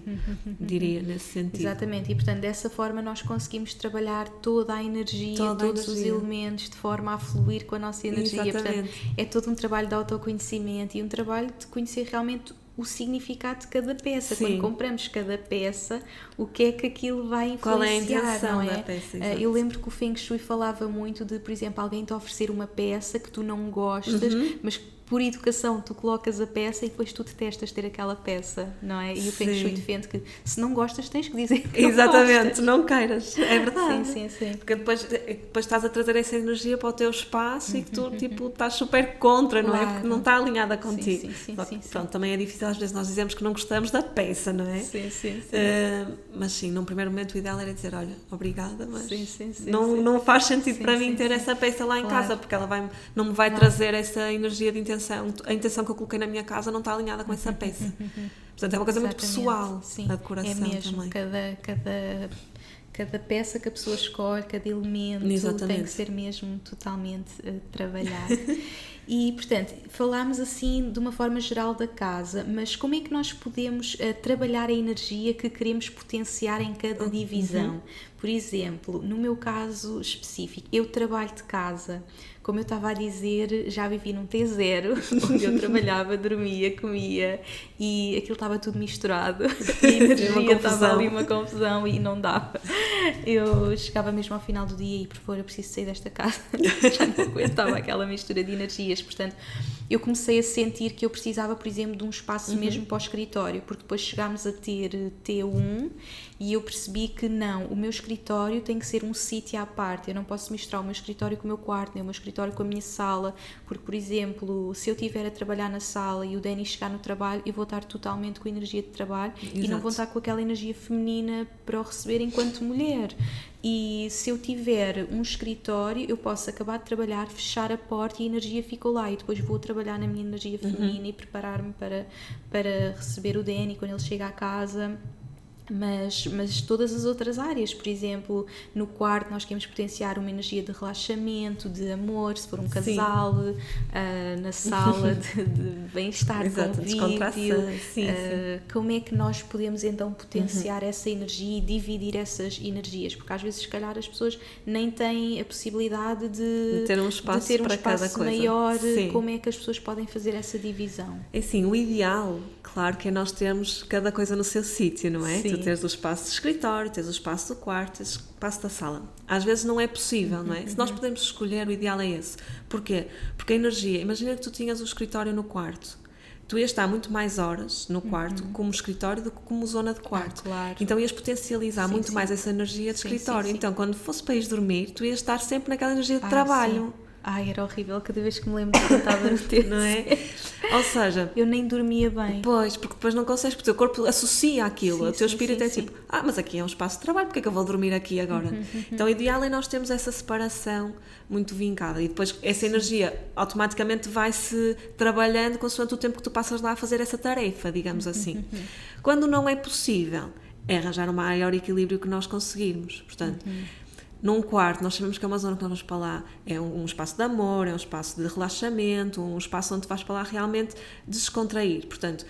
diria, nesse sentido.
Exatamente, e portanto dessa forma nós conseguimos trabalhar toda a energia, todos os elementos, de forma a fluir com a nossa energia.
Exatamente.
Portanto, é todo um trabalho de autoconhecimento e um trabalho de conhecer realmente o significado de cada peça.
Sim.
Quando compramos cada peça, o que é que aquilo vai influenciar,
qual é a intenção
não é?
da peça?
Eu lembro que o Feng Shui falava muito de, por exemplo, alguém te oferecer uma peça que tu não gostas, mas por educação tu colocas a peça e depois tu detestas ter aquela peça, não é? E o Feng Shui defende que se não gostas tens que dizer que
exatamente,
não gostas.
não queiras, é verdade.
Sim.
Porque depois estás a trazer essa energia para o teu espaço e que tu tipo, estás super contra, não é? Porque não está alinhada contigo.
Sim.
Pronto, também é difícil às vezes nós dizemos que não gostamos da peça, não é?
Sim.
Mas sim, num primeiro momento o ideal era dizer, olha, obrigada, mas
sim,
não faz sentido para mim ter essa peça lá em casa, porque ela não me vai trazer essa energia de intenção, a intenção que eu coloquei na minha casa não está alinhada com essa peça. Portanto, é uma coisa muito
Exatamente.
pessoal,
Sim,
a decoração
é mesmo,
também.
cada peça que a pessoa escolhe, cada elemento tem
Exatamente.
que ser mesmo totalmente trabalhado. E, portanto, falámos assim de uma forma geral da casa, mas como é que nós podemos trabalhar a energia que queremos potenciar em cada divisão? Por exemplo, no meu caso específico, eu trabalho de casa. Como eu estava a dizer, já vivi num T0, onde eu trabalhava, dormia, comia e aquilo estava tudo misturado. E a energia estava ali uma confusão e não dava. Eu chegava mesmo ao final do dia e, por favor, eu preciso sair desta casa. Já não aguentava aquela mistura de energias. Portanto, eu comecei a sentir que eu precisava, por exemplo, de um espaço mesmo para o escritório, porque depois chegámos a ter T1 e eu percebi que não, o meu escritório tem que ser um sítio à parte. Eu não posso misturar o meu escritório com o meu quarto, nem o meu escritório com a minha sala, porque, por exemplo, se eu estiver a trabalhar na sala e o Dani chegar no trabalho, eu vou estar totalmente com a energia de trabalho. Exato. E não vou estar com aquela energia feminina para o receber enquanto mulher. E se eu tiver um escritório, eu posso acabar de trabalhar, fechar a porta e a energia ficou lá, e depois vou trabalhar na minha energia feminina e preparar-me para receber o Dani quando ele chega à casa. Mas todas as outras áreas, por exemplo, no quarto nós queremos potenciar uma energia de relaxamento, de amor, se for um casal, na sala de bem-estar, convívio. Como é que nós podemos então potenciar essa energia e dividir essas energias? Porque às vezes, se calhar, as pessoas nem têm a possibilidade de ter um espaço, para cada coisa maior. Sim. Como é que as pessoas podem fazer essa divisão?
Assim, o ideal, claro, que é nós termos cada coisa no seu sítio, não é? Sim. Tu tens o espaço do escritório, tens o espaço do quarto, tens o espaço da sala. Às vezes não é possível, não é? Se nós podemos escolher, o ideal é esse. Porquê? Porque a energia, imagina que tu tinhas o escritório no quarto. Tu ias estar muito mais horas no quarto como escritório do que como zona de quarto.
Claro.
Então ias potencializar muito mais essa energia de escritório. Então, quando fosse para ir dormir, tu ias estar sempre naquela energia de trabalho.
Sim. Ai, era horrível cada vez que me lembro de que eu estava no terço.
Não é? Ou seja...
Eu nem dormia bem.
Pois, porque depois não consegues, porque o teu corpo associa aquilo. O teu espírito é tipo, mas aqui é um espaço de trabalho, porque é que eu vou dormir aqui agora? Então o ideal é nós termos essa separação muito vincada. E depois essa energia automaticamente vai-se trabalhando consoante o tempo que tu passas lá a fazer essa tarefa, digamos assim. Quando não é possível, é arranjar um maior equilíbrio que nós conseguirmos. Portanto... Num quarto, nós sabemos que é uma zona que nós vamos para lá, é um espaço de amor, é um espaço de relaxamento, um espaço onde vais para lá realmente descontrair. Portanto,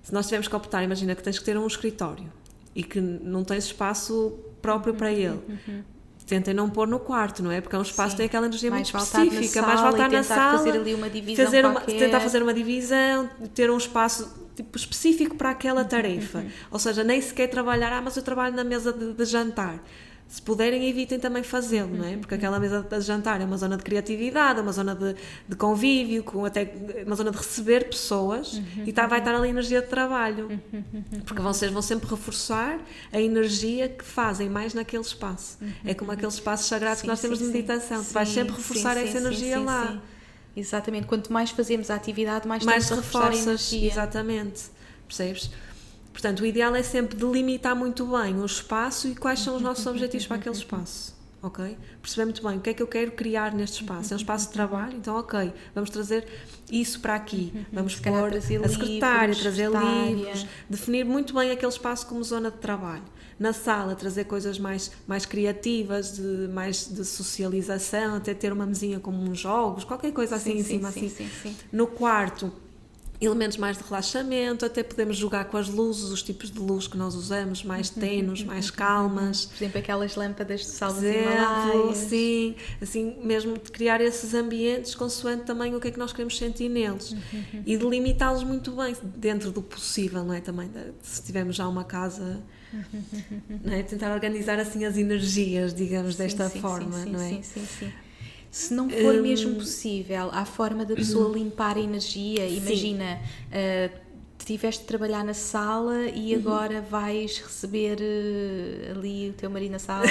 se nós tivermos que optar, imagina que tens que ter um escritório e que não tens espaço próprio para ele. Tentem não pôr no quarto, não é? Porque é um espaço que tem aquela energia muito específica. Mais voltar na sala,
fazer ali uma divisão
tentar fazer uma divisão, ter um espaço tipo, específico para aquela tarefa. Ou seja, nem sequer trabalhar, mas eu trabalho na mesa de jantar. Se puderem, evitem também fazê-lo, não é? Porque aquela mesa de jantar é uma zona de criatividade, é uma zona de convívio, até uma zona de receber pessoas e vai estar ali a energia de trabalho. Porque vocês vão sempre reforçar a energia que fazem mais naquele espaço. É como aquele espaço sagrado que nós temos de meditação. Tu vais sempre reforçar essa energia lá.
Sim. Exatamente. Quanto mais fazemos a atividade, mais estamos a reforçar a energia.
Exatamente. Percebes? Portanto, o ideal é sempre delimitar muito bem o espaço e quais são os nossos objetivos para aquele espaço, ok? Perceber muito bem o que é que eu quero criar neste espaço. É um espaço de trabalho? Então, ok, vamos trazer isso para aqui. Vamos pôr a secretária, trazer livros, definir muito bem aquele espaço como zona de trabalho. Na sala, trazer coisas mais criativas, mais de socialização, até ter uma mesinha como uns jogos, qualquer coisa assim em cima. Sim. No quarto, elementos mais de relaxamento, até podemos jogar com as luzes, os tipos de luz que nós usamos, mais tenues, mais calmas.
Por exemplo, aquelas lâmpadas de sal dos Himalaias.
Sim, assim mesmo de criar esses ambientes consoante também o que é que nós queremos sentir neles. E delimitá-los muito bem, dentro do possível, não é? Também, se tivermos já uma casa... Não é? Tentar organizar assim as energias, digamos, desta forma, não é?
Sim. Se não for mesmo possível, há forma da pessoa limpar a energia. Imagina, tiveste de trabalhar na sala e agora vais receber ali o teu marido na sala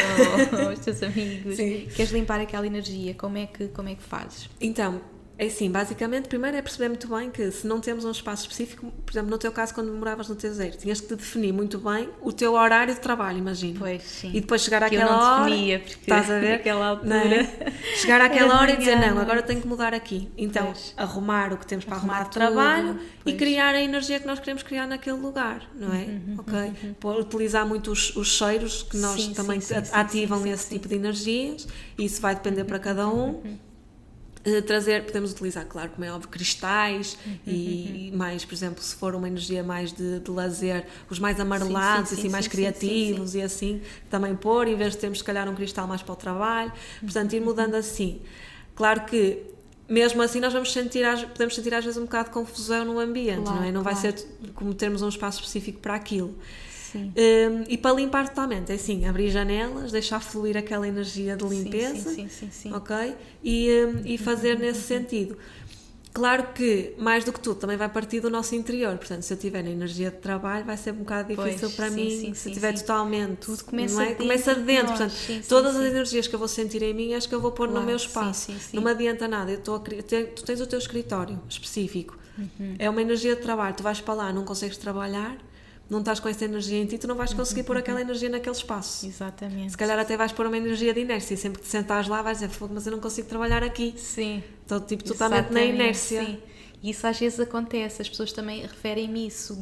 ou os teus amigos. Queres limpar aquela energia, como é que fazes?
Então, É assim, basicamente, primeiro é perceber muito bem que se não temos um espaço específico, por exemplo, no teu caso, quando moravas no teu zero, tinhas que te definir muito bem o teu horário de trabalho, imagina.
Pois, sim.
E depois chegar
que
àquela
eu não
hora,
definia, porque
estás a ver?
naquela altura...
Chegar àquela hora e dizer,
manhã,
não, agora tenho que mudar aqui. Então, arrumar o que temos para arrumar de
tudo,
trabalho e
pois.
criar a energia que nós queremos criar naquele lugar, não é? Ok? Utilizar muito os cheiros que nós também ativam esse tipo de energias, e isso vai depender para cada um. Podemos utilizar, claro, como é óbvio, cristais e mais, por exemplo, se for uma energia mais de lazer, os mais amarelados, assim, mais criativos e assim, também pôr, em vez de termos se calhar um cristal mais para o trabalho, portanto ir mudando assim. Claro que mesmo assim nós podemos sentir às vezes um bocado de confusão no ambiente,
claro,
não é? Não vai
claro.
ser como termos um espaço específico para aquilo.
Sim.
E para limpar totalmente, é assim, abrir janelas, deixar fluir aquela energia de limpeza,
sim.
ok? E fazer nesse sentido. Claro que, mais do que tudo, também vai partir do nosso interior, portanto, se eu tiver na energia de trabalho, vai ser um bocado difícil para mim, se eu tiver totalmente,
tudo começa,
não é? Começa de dentro, portanto, todas as energias que eu vou sentir em mim, acho que eu vou pôr no meu espaço, não me adianta nada, tu tens o teu escritório específico, é uma energia de trabalho, tu vais para lá, não consegues trabalhar, não estás com essa energia em ti, tu não vais conseguir pôr aquela energia naquele espaço.
Exatamente.
Se calhar até vais pôr uma energia de inércia, sempre que te sentares lá vais dizer, mas eu não consigo trabalhar aqui.
Sim.
Estou tipo totalmente na inércia.
Sim. E isso às vezes acontece, as pessoas também referem-me isso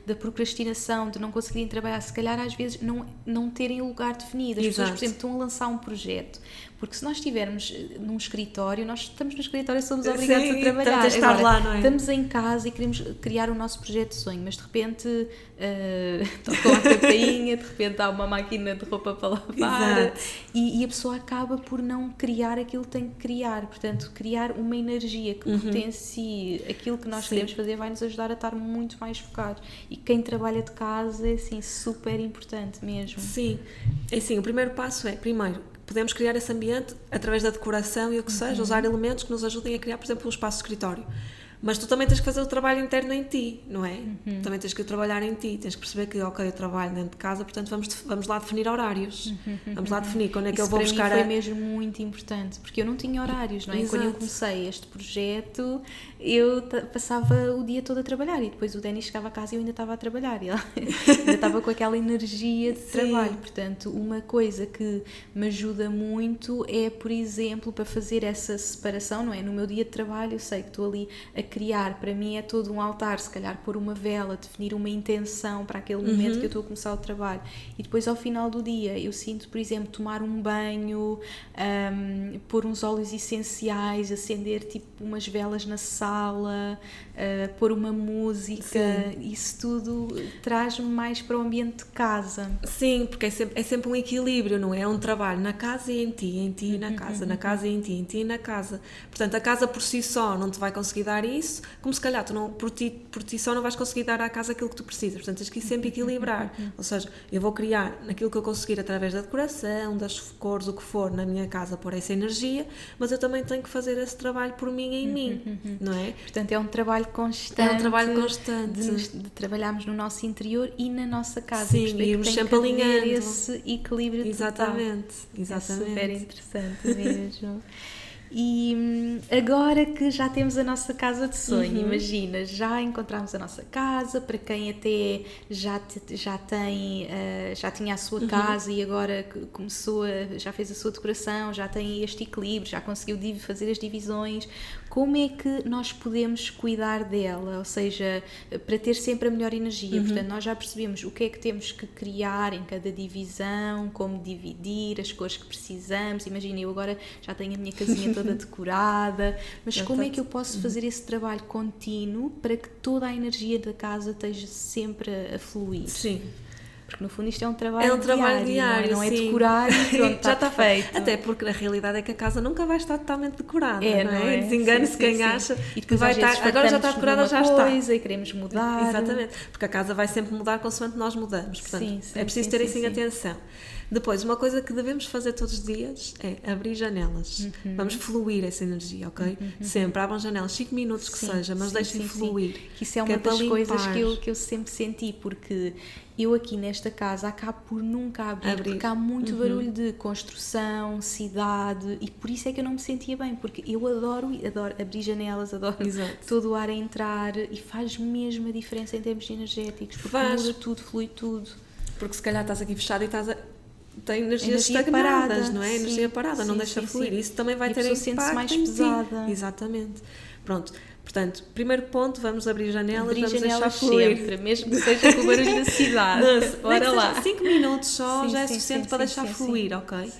da procrastinação, de não conseguirem trabalhar, se calhar às vezes não terem lugar definido. As pessoas, por exemplo, estão a lançar um projeto, porque se nós estivermos num escritório, nós estamos no escritório e somos obrigados a trabalhar.
Estar lá, não é?
Estamos em casa e queremos criar o nosso projeto de sonho, mas de repente tocam a campainha, de repente há uma máquina de roupa para lavar e a pessoa acaba por não criar aquilo que tem que criar. Portanto, criar uma energia que potencie aquilo que nós queremos fazer vai nos ajudar a estar muito mais focados. E quem trabalha de casa é assim, super importante mesmo.
Sim, é assim, o primeiro passo é, primeiro, podemos criar esse ambiente através da decoração e o que seja, usar elementos que nos ajudem a criar, por exemplo, um espaço de escritório. Mas tu também tens que fazer o trabalho interno em ti, não é? Também tens que trabalhar em ti, tens que perceber que, ok, eu trabalho dentro de casa, portanto vamos lá definir horários. Vamos lá definir quando é que eu vou buscar...
Isso para mim foi mesmo muito importante, porque eu não tinha horários, não é? Quando eu comecei este projeto, eu passava o dia todo a trabalhar e depois o Denis chegava a casa e eu ainda estava a trabalhar e ainda estava com aquela energia de trabalho. Portanto, uma coisa que me ajuda muito é, por exemplo, para fazer essa separação, não é? No meu dia de trabalho eu sei que estou ali a criar, para mim é todo um altar, se calhar pôr uma vela, definir uma intenção para aquele momento que eu estou a começar o trabalho, e depois ao final do dia eu sinto, por exemplo, tomar um banho, pôr uns óleos essenciais, acender tipo umas velas na sala, pôr uma música, isso tudo traz-me mais para o ambiente de casa.
Sim, porque é sempre um equilíbrio, não é? É um trabalho na casa e em ti e na casa, na casa e em ti e na casa. Portanto, a casa por si só não te vai conseguir dar isso, como se calhar tu não, por ti só não vais conseguir dar à casa aquilo que tu precisas. Portanto, tens que ir sempre equilibrar. Ou seja, eu vou criar naquilo que eu conseguir através da decoração, das cores, o que for na minha casa, por essa energia, mas eu também tenho que fazer esse trabalho por mim e em mim, não é?
Portanto, é um trabalho constante.
É um trabalho constante.
De trabalharmos no nosso interior e na nossa casa.
Sim, e irmos sempre alinhando.
Esse equilíbrio
Exatamente.
É super interessante mesmo. E agora que já temos a nossa casa de sonho, imagina, já encontramos a nossa casa, para quem até já tinha a sua casa e agora já fez a sua decoração, já tem este equilíbrio, já conseguiu fazer as divisões, como é que nós podemos cuidar dela? Ou seja, para ter sempre a melhor energia. Portanto, nós já percebemos o que é que temos que criar em cada divisão, como dividir, as cores que precisamos. Imagina, eu agora já tenho a minha casinha toda decorada, mas como é que eu posso fazer esse trabalho contínuo para que toda a energia da casa esteja sempre a fluir?
Sim.
Porque no fundo isto é um trabalho diário, não é decorar e pronto, já está feito.
Até porque a realidade é que a casa nunca vai estar totalmente decorada, não é?
É?
Desengane-se quem acha
e que
vai estar, agora já está decorada, já está.
E queremos mudar.
Exatamente, porque a casa vai sempre mudar consoante nós mudamos, portanto é preciso ter isso em atenção. Depois, uma coisa que devemos fazer todos os dias é abrir janelas. Vamos fluir essa energia, ok? Sempre, abram janelas, 5 minutos que seja, mas deixem fluir.
Que isso é uma das coisas que eu sempre senti, porque eu aqui nesta casa acabo por nunca abrir. Porque há muito barulho de construção, cidade, e por isso é que eu não me sentia bem, porque eu adoro abrir janelas, adoro todo o ar a entrar, e faz mesmo a diferença em termos energéticos, porque muda tudo, flui tudo.
Porque se calhar estás aqui fechado e tem energias estagnadas, parada, não é? Energia parada, não deixa fluir. Isso também vai ter impacto
mais pesada.
Exatamente. Pronto. Portanto, primeiro ponto, vamos abrir janelas, vamos deixar fluir.
Sempre, mesmo que seja com o barulho da cidade. Bora lá.
5 minutos só já é suficiente para deixar fluir, ok?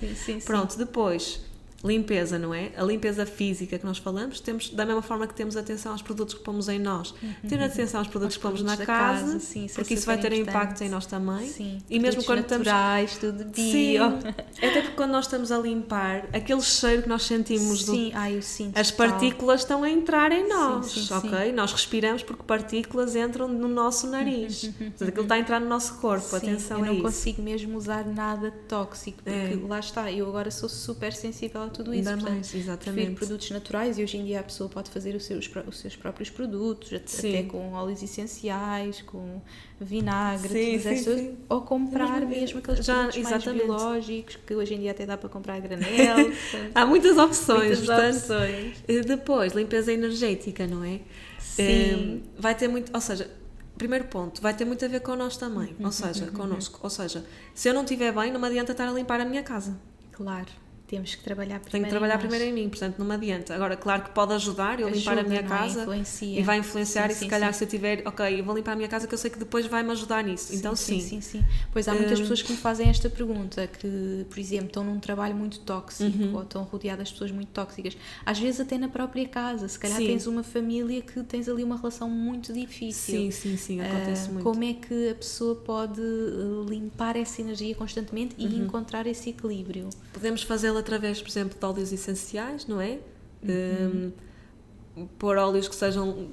Pronto, depois, limpeza, não é? A limpeza física que nós falamos, temos, da mesma forma que temos atenção aos produtos que pomos em nós, ter atenção aos produtos que pomos na casa, porque isso vai ter impacto em nós também.
Sim,
e mesmo quando
naturais, tudo bio.
Até porque quando nós estamos a limpar, aquele cheiro que nós sentimos,
eu sinto
as partículas estão a entrar em nós, ok? Nós respiramos porque partículas entram no nosso nariz. Portanto, aquilo está a entrar no nosso corpo, atenção a isso.
Eu não consigo mesmo usar nada tóxico, porque lá está, eu agora sou super sensível a tudo isso. Prefiro produtos naturais, e hoje em dia a pessoa pode fazer os seus próprios produtos, até com óleos essenciais, com vinagre, ou comprar mesmo aqueles produtos mais biológicos, que hoje em dia até dá para comprar a granel.
Há muitas opções. Depois, limpeza energética, não é?
Sim.
Vai ter muito, ou seja, primeiro ponto, vai ter muito a ver com nós também, ou seja, connosco. Ou seja, se eu não estiver bem, não me adianta estar a limpar a minha casa.
Claro. Temos que trabalhar primeiro.
Tenho que trabalhar primeiro em mim, portanto não me adianta. Agora, claro que pode ajudar eu limpar a minha casa e vai influenciar, e se calhar se eu tiver, ok, eu vou limpar a minha casa, que eu sei que depois vai-me ajudar nisso. Então sim.
Pois há muitas pessoas que me fazem esta pergunta, que, por exemplo, estão num trabalho muito tóxico ou estão rodeadas de pessoas muito tóxicas. Às vezes até na própria casa. Se calhar tens uma família que tens ali uma relação muito difícil.
Sim, acontece muito.
Como é que a pessoa pode limpar essa energia constantemente e encontrar esse equilíbrio?
Podemos fazê-lo através, por exemplo, de óleos essenciais, não é? Pôr óleos que sejam...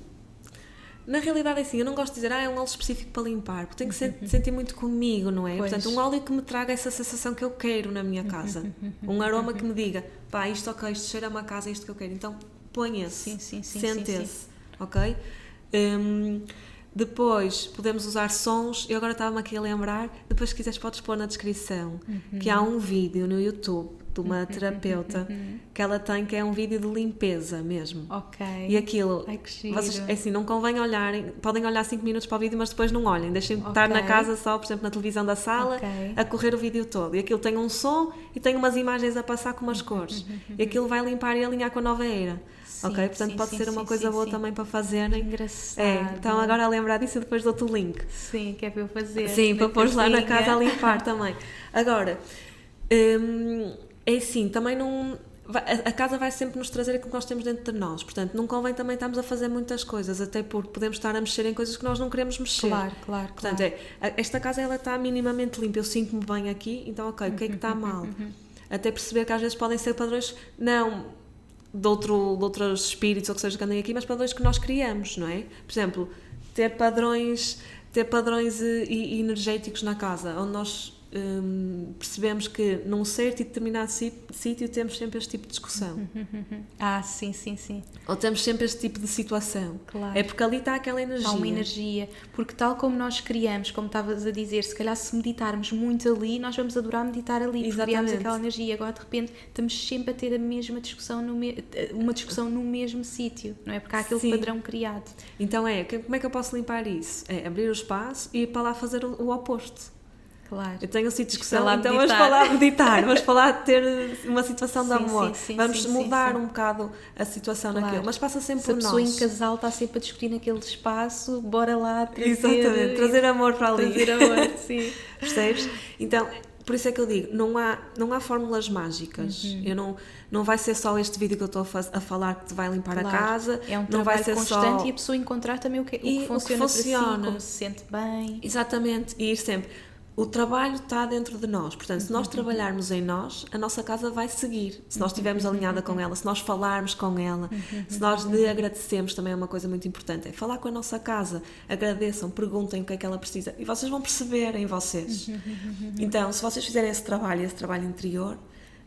Na realidade é assim, eu não gosto de dizer é um óleo específico para limpar, porque tem que sentir muito comigo, não é? Portanto, um óleo que me traga essa sensação que eu quero na minha casa. Um aroma que me diga, isto cheira a uma casa, é isto que eu quero. Então, põe esse, sente esse, ok? Depois podemos usar sons. Eu agora estava-me aqui a lembrar, depois se quiseres podes pôr na descrição, que há um vídeo no YouTube de uma terapeuta que ela tem, que é um vídeo de limpeza mesmo.
Ok.
E aquilo,
que giro.
vocês, é assim, não convém olharem, podem olhar 5 minutos para o vídeo, mas depois não olhem, deixem de estar na casa só, por exemplo, na televisão da sala, a correr o vídeo todo. E aquilo tem um som e tem umas imagens a passar com umas cores. E aquilo vai limpar e alinhar com a nova era. Ok? Portanto, pode ser uma coisa boa também para fazerem.
Engraçado.
Então agora a lembrar disso e depois dou-te o link.
Sim, que é para eu fazer.
Sim, para pôr lá na casa a limpar também. Agora, é assim, também não... A casa vai sempre nos trazer aquilo que nós temos dentro de nós. Portanto, não convém também estarmos a fazer muitas coisas, até porque podemos estar a mexer em coisas que nós não queremos mexer.
Claro.
Portanto, esta casa ela está minimamente limpa, eu sinto-me bem aqui, então ok, o que é que está mal? Até perceber que às vezes podem ser padrões, não de outros espíritos ou que seja que andem aqui, mas padrões que nós criamos, não é? Por exemplo, ter padrões energéticos na casa, onde nós percebemos que num certo e determinado sítio temos sempre este tipo de discussão.
Sim.
Ou temos sempre este tipo de situação.
Claro.
É porque ali está aquela energia.
Há uma energia. Porque tal como nós criamos, como estavas a dizer, se calhar se meditarmos muito ali, nós vamos adorar meditar ali, porque criamos aquela energia. Agora de repente estamos sempre a ter a mesma discussão, uma discussão no mesmo sítio, não é? Porque há aquele padrão criado.
Então como é que eu posso limpar isso? É abrir o espaço e ir para lá fazer o oposto.
Claro.
Eu tenho assim discussão, então vamos falar de meditar, vamos falar de ter uma situação de amor, vamos mudar um bocado a situação naquilo, mas passa sempre por nós.
Se a pessoa em casal está sempre a discutir naquele espaço, bora lá
trazer amor para ali.
Trazer amor, sim.
Percebes? Então, por isso é que eu digo, não há fórmulas mágicas. Não vai ser só este vídeo que eu estou a falar que te vai limpar a casa.
É um trabalho constante e a pessoa encontrar também o que funciona para si, como se sente bem.
Exatamente, e ir sempre. o trabalho está dentro de nós, portanto, se nós trabalharmos em nós, a nossa casa vai seguir, se nós estivermos alinhada com ela, se nós falarmos com ela, se nós lhe agradecemos, também é uma coisa muito importante, é falar com a nossa casa, agradeçam, perguntem o que é que ela precisa, e vocês vão perceber em vocês. Então, se vocês fizerem esse trabalho interior,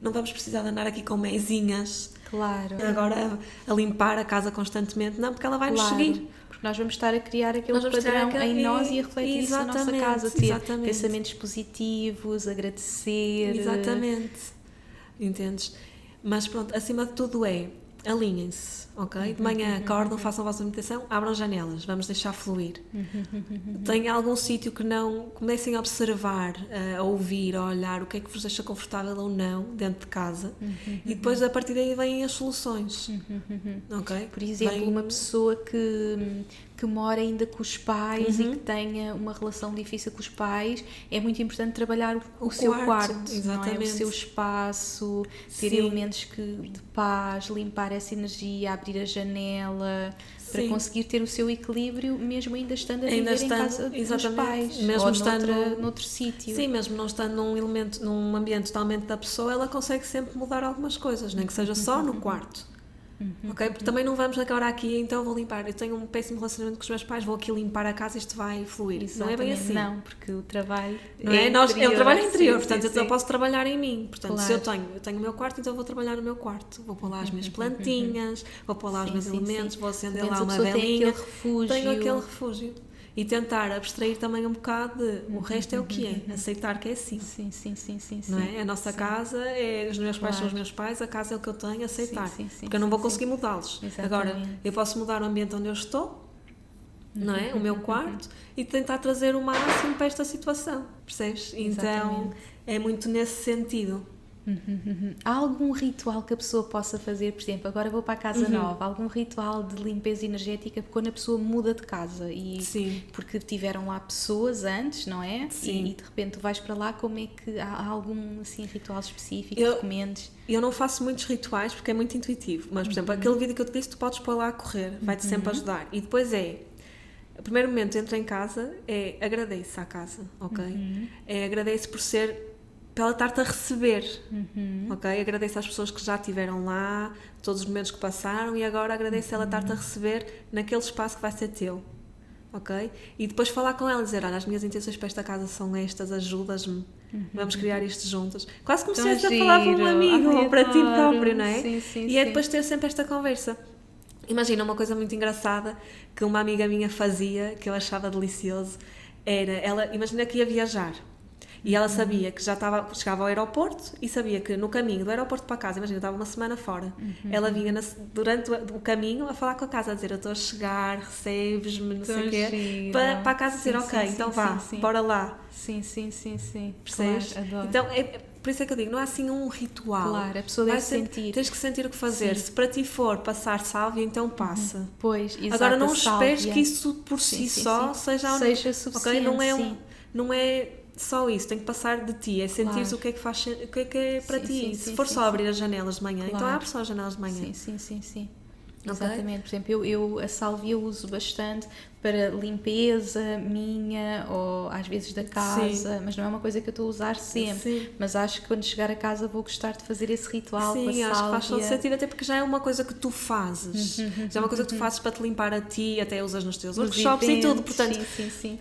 não vamos precisar de andar aqui com mesinhas,
Claro.
agora a limpar a casa constantemente, não, porque ela vai nos seguir.
Porque nós vamos estar a criar aquele padrão em nós e a refletir isso na nossa casa, ter pensamentos positivos, agradecer.
Exatamente. Entendes? Mas pronto, acima de tudo alinhem-se, ok? De manhã acordam, façam a vossa meditação, abram janelas, vamos deixar fluir. Tem algum sítio que não, comecem a observar, a ouvir, a olhar o que é que vos deixa confortável ou não dentro de casa e depois a partir daí vêm as soluções, ok?
Por exemplo, uma pessoa que mora ainda com os pais e que tenha uma relação difícil com os pais, é muito importante trabalhar o seu quarto,
exatamente.
Não é? O seu espaço, ter elementos de paz, limpar essa energia, abrir a janela, para conseguir ter o seu equilíbrio, mesmo ainda estando a viver em casa dos pais, mesmo ou estando noutro sítio.
Sim, mesmo não estando num ambiente totalmente da pessoa, ela consegue sempre mudar algumas coisas, nem que seja só no quarto. Ok? Porque também não vamos agora aqui, então vou limpar. Eu tenho um péssimo relacionamento com os meus pais, vou aqui limpar a casa e isto vai fluir. Exatamente. Não é bem assim.
Não, porque o trabalho
é um trabalho interior, portanto eu posso trabalhar em mim. Portanto, se eu tenho o meu quarto, então vou trabalhar no meu quarto. Vou pôr lá as minhas plantinhas, vou pôr lá os meus elementos, vou acender lá uma velinha. Tenho aquele refúgio. E tentar abstrair também um bocado de o resto é o que é, aceitar que é assim.
Sim.
Não é? A nossa casa, os meus pais são os meus pais, a casa é o que eu tenho, aceitar. Porque eu não vou conseguir mudá-los. Agora, eu posso mudar o ambiente onde eu estou, não é? O meu quarto, e tentar trazer o máximo para esta situação, percebes? Então, é muito nesse sentido.
Há algum ritual que a pessoa possa fazer, por exemplo, agora vou para a casa nova, algum ritual de limpeza energética quando a pessoa muda de casa porque tiveram lá pessoas antes, não é?
Sim.
E de repente tu vais para lá, como é que há algum assim, ritual específico que recomendes?
Eu não faço muitos rituais porque é muito intuitivo, mas por exemplo, aquele vídeo que eu te disse, tu podes pôr lá a correr, vai-te sempre ajudar. E depois o primeiro momento entra em casa, agradeço à casa, ok? Agradeço por ela estar-te a receber, ok? Agradeço às pessoas que já estiveram lá, todos os momentos que passaram, e agora agradeço ela estar-te a receber naquele espaço que vai ser teu, ok? E depois falar com ela, dizer, olha, as minhas intenções para esta casa são estas, ajudas-me, vamos criar isto juntos. Quase como se estivesse a falar para um amigo ou para ti próprio, não é? E é depois ter sempre esta conversa. Imagina uma coisa muito engraçada que uma amiga minha fazia, que eu achava delicioso, imagina que ia viajar. E ela sabia que chegava ao aeroporto e sabia que no caminho do aeroporto para casa, imagina, eu estava uma semana fora, ela vinha durante o caminho a falar com a casa, a dizer, eu estou a chegar, recebes-me, não sei o quê, para a casa dizer, ok, então vá, bora lá.
Sim.
Percebes?
Claro, adoro.
Então, por isso é que eu digo, não há assim um ritual.
Claro, a pessoa deve sentir.
Tens que sentir o que fazer. Se para ti for passar sálvia, então passa.
Pois, exato.
Agora não esperes que isso por si só seja
suficiente.
Okay? Não é só isso, tem que passar de ti, é sentir o que é que faz, o que é para ti. Se for só abrir as janelas de manhã, então abre só as janelas de manhã.
Sim. Exatamente, por exemplo, eu a sálvia uso bastante para limpeza minha ou às vezes da casa, mas não é uma coisa que eu estou a usar sempre, mas acho que quando chegar a casa vou gostar de fazer esse ritual com a sálvia.
Acho que faz todo sentido, até porque já é uma coisa que tu fazes, já é uma coisa que tu fazes para te limpar a ti, até usas nos teus workshops e tudo, portanto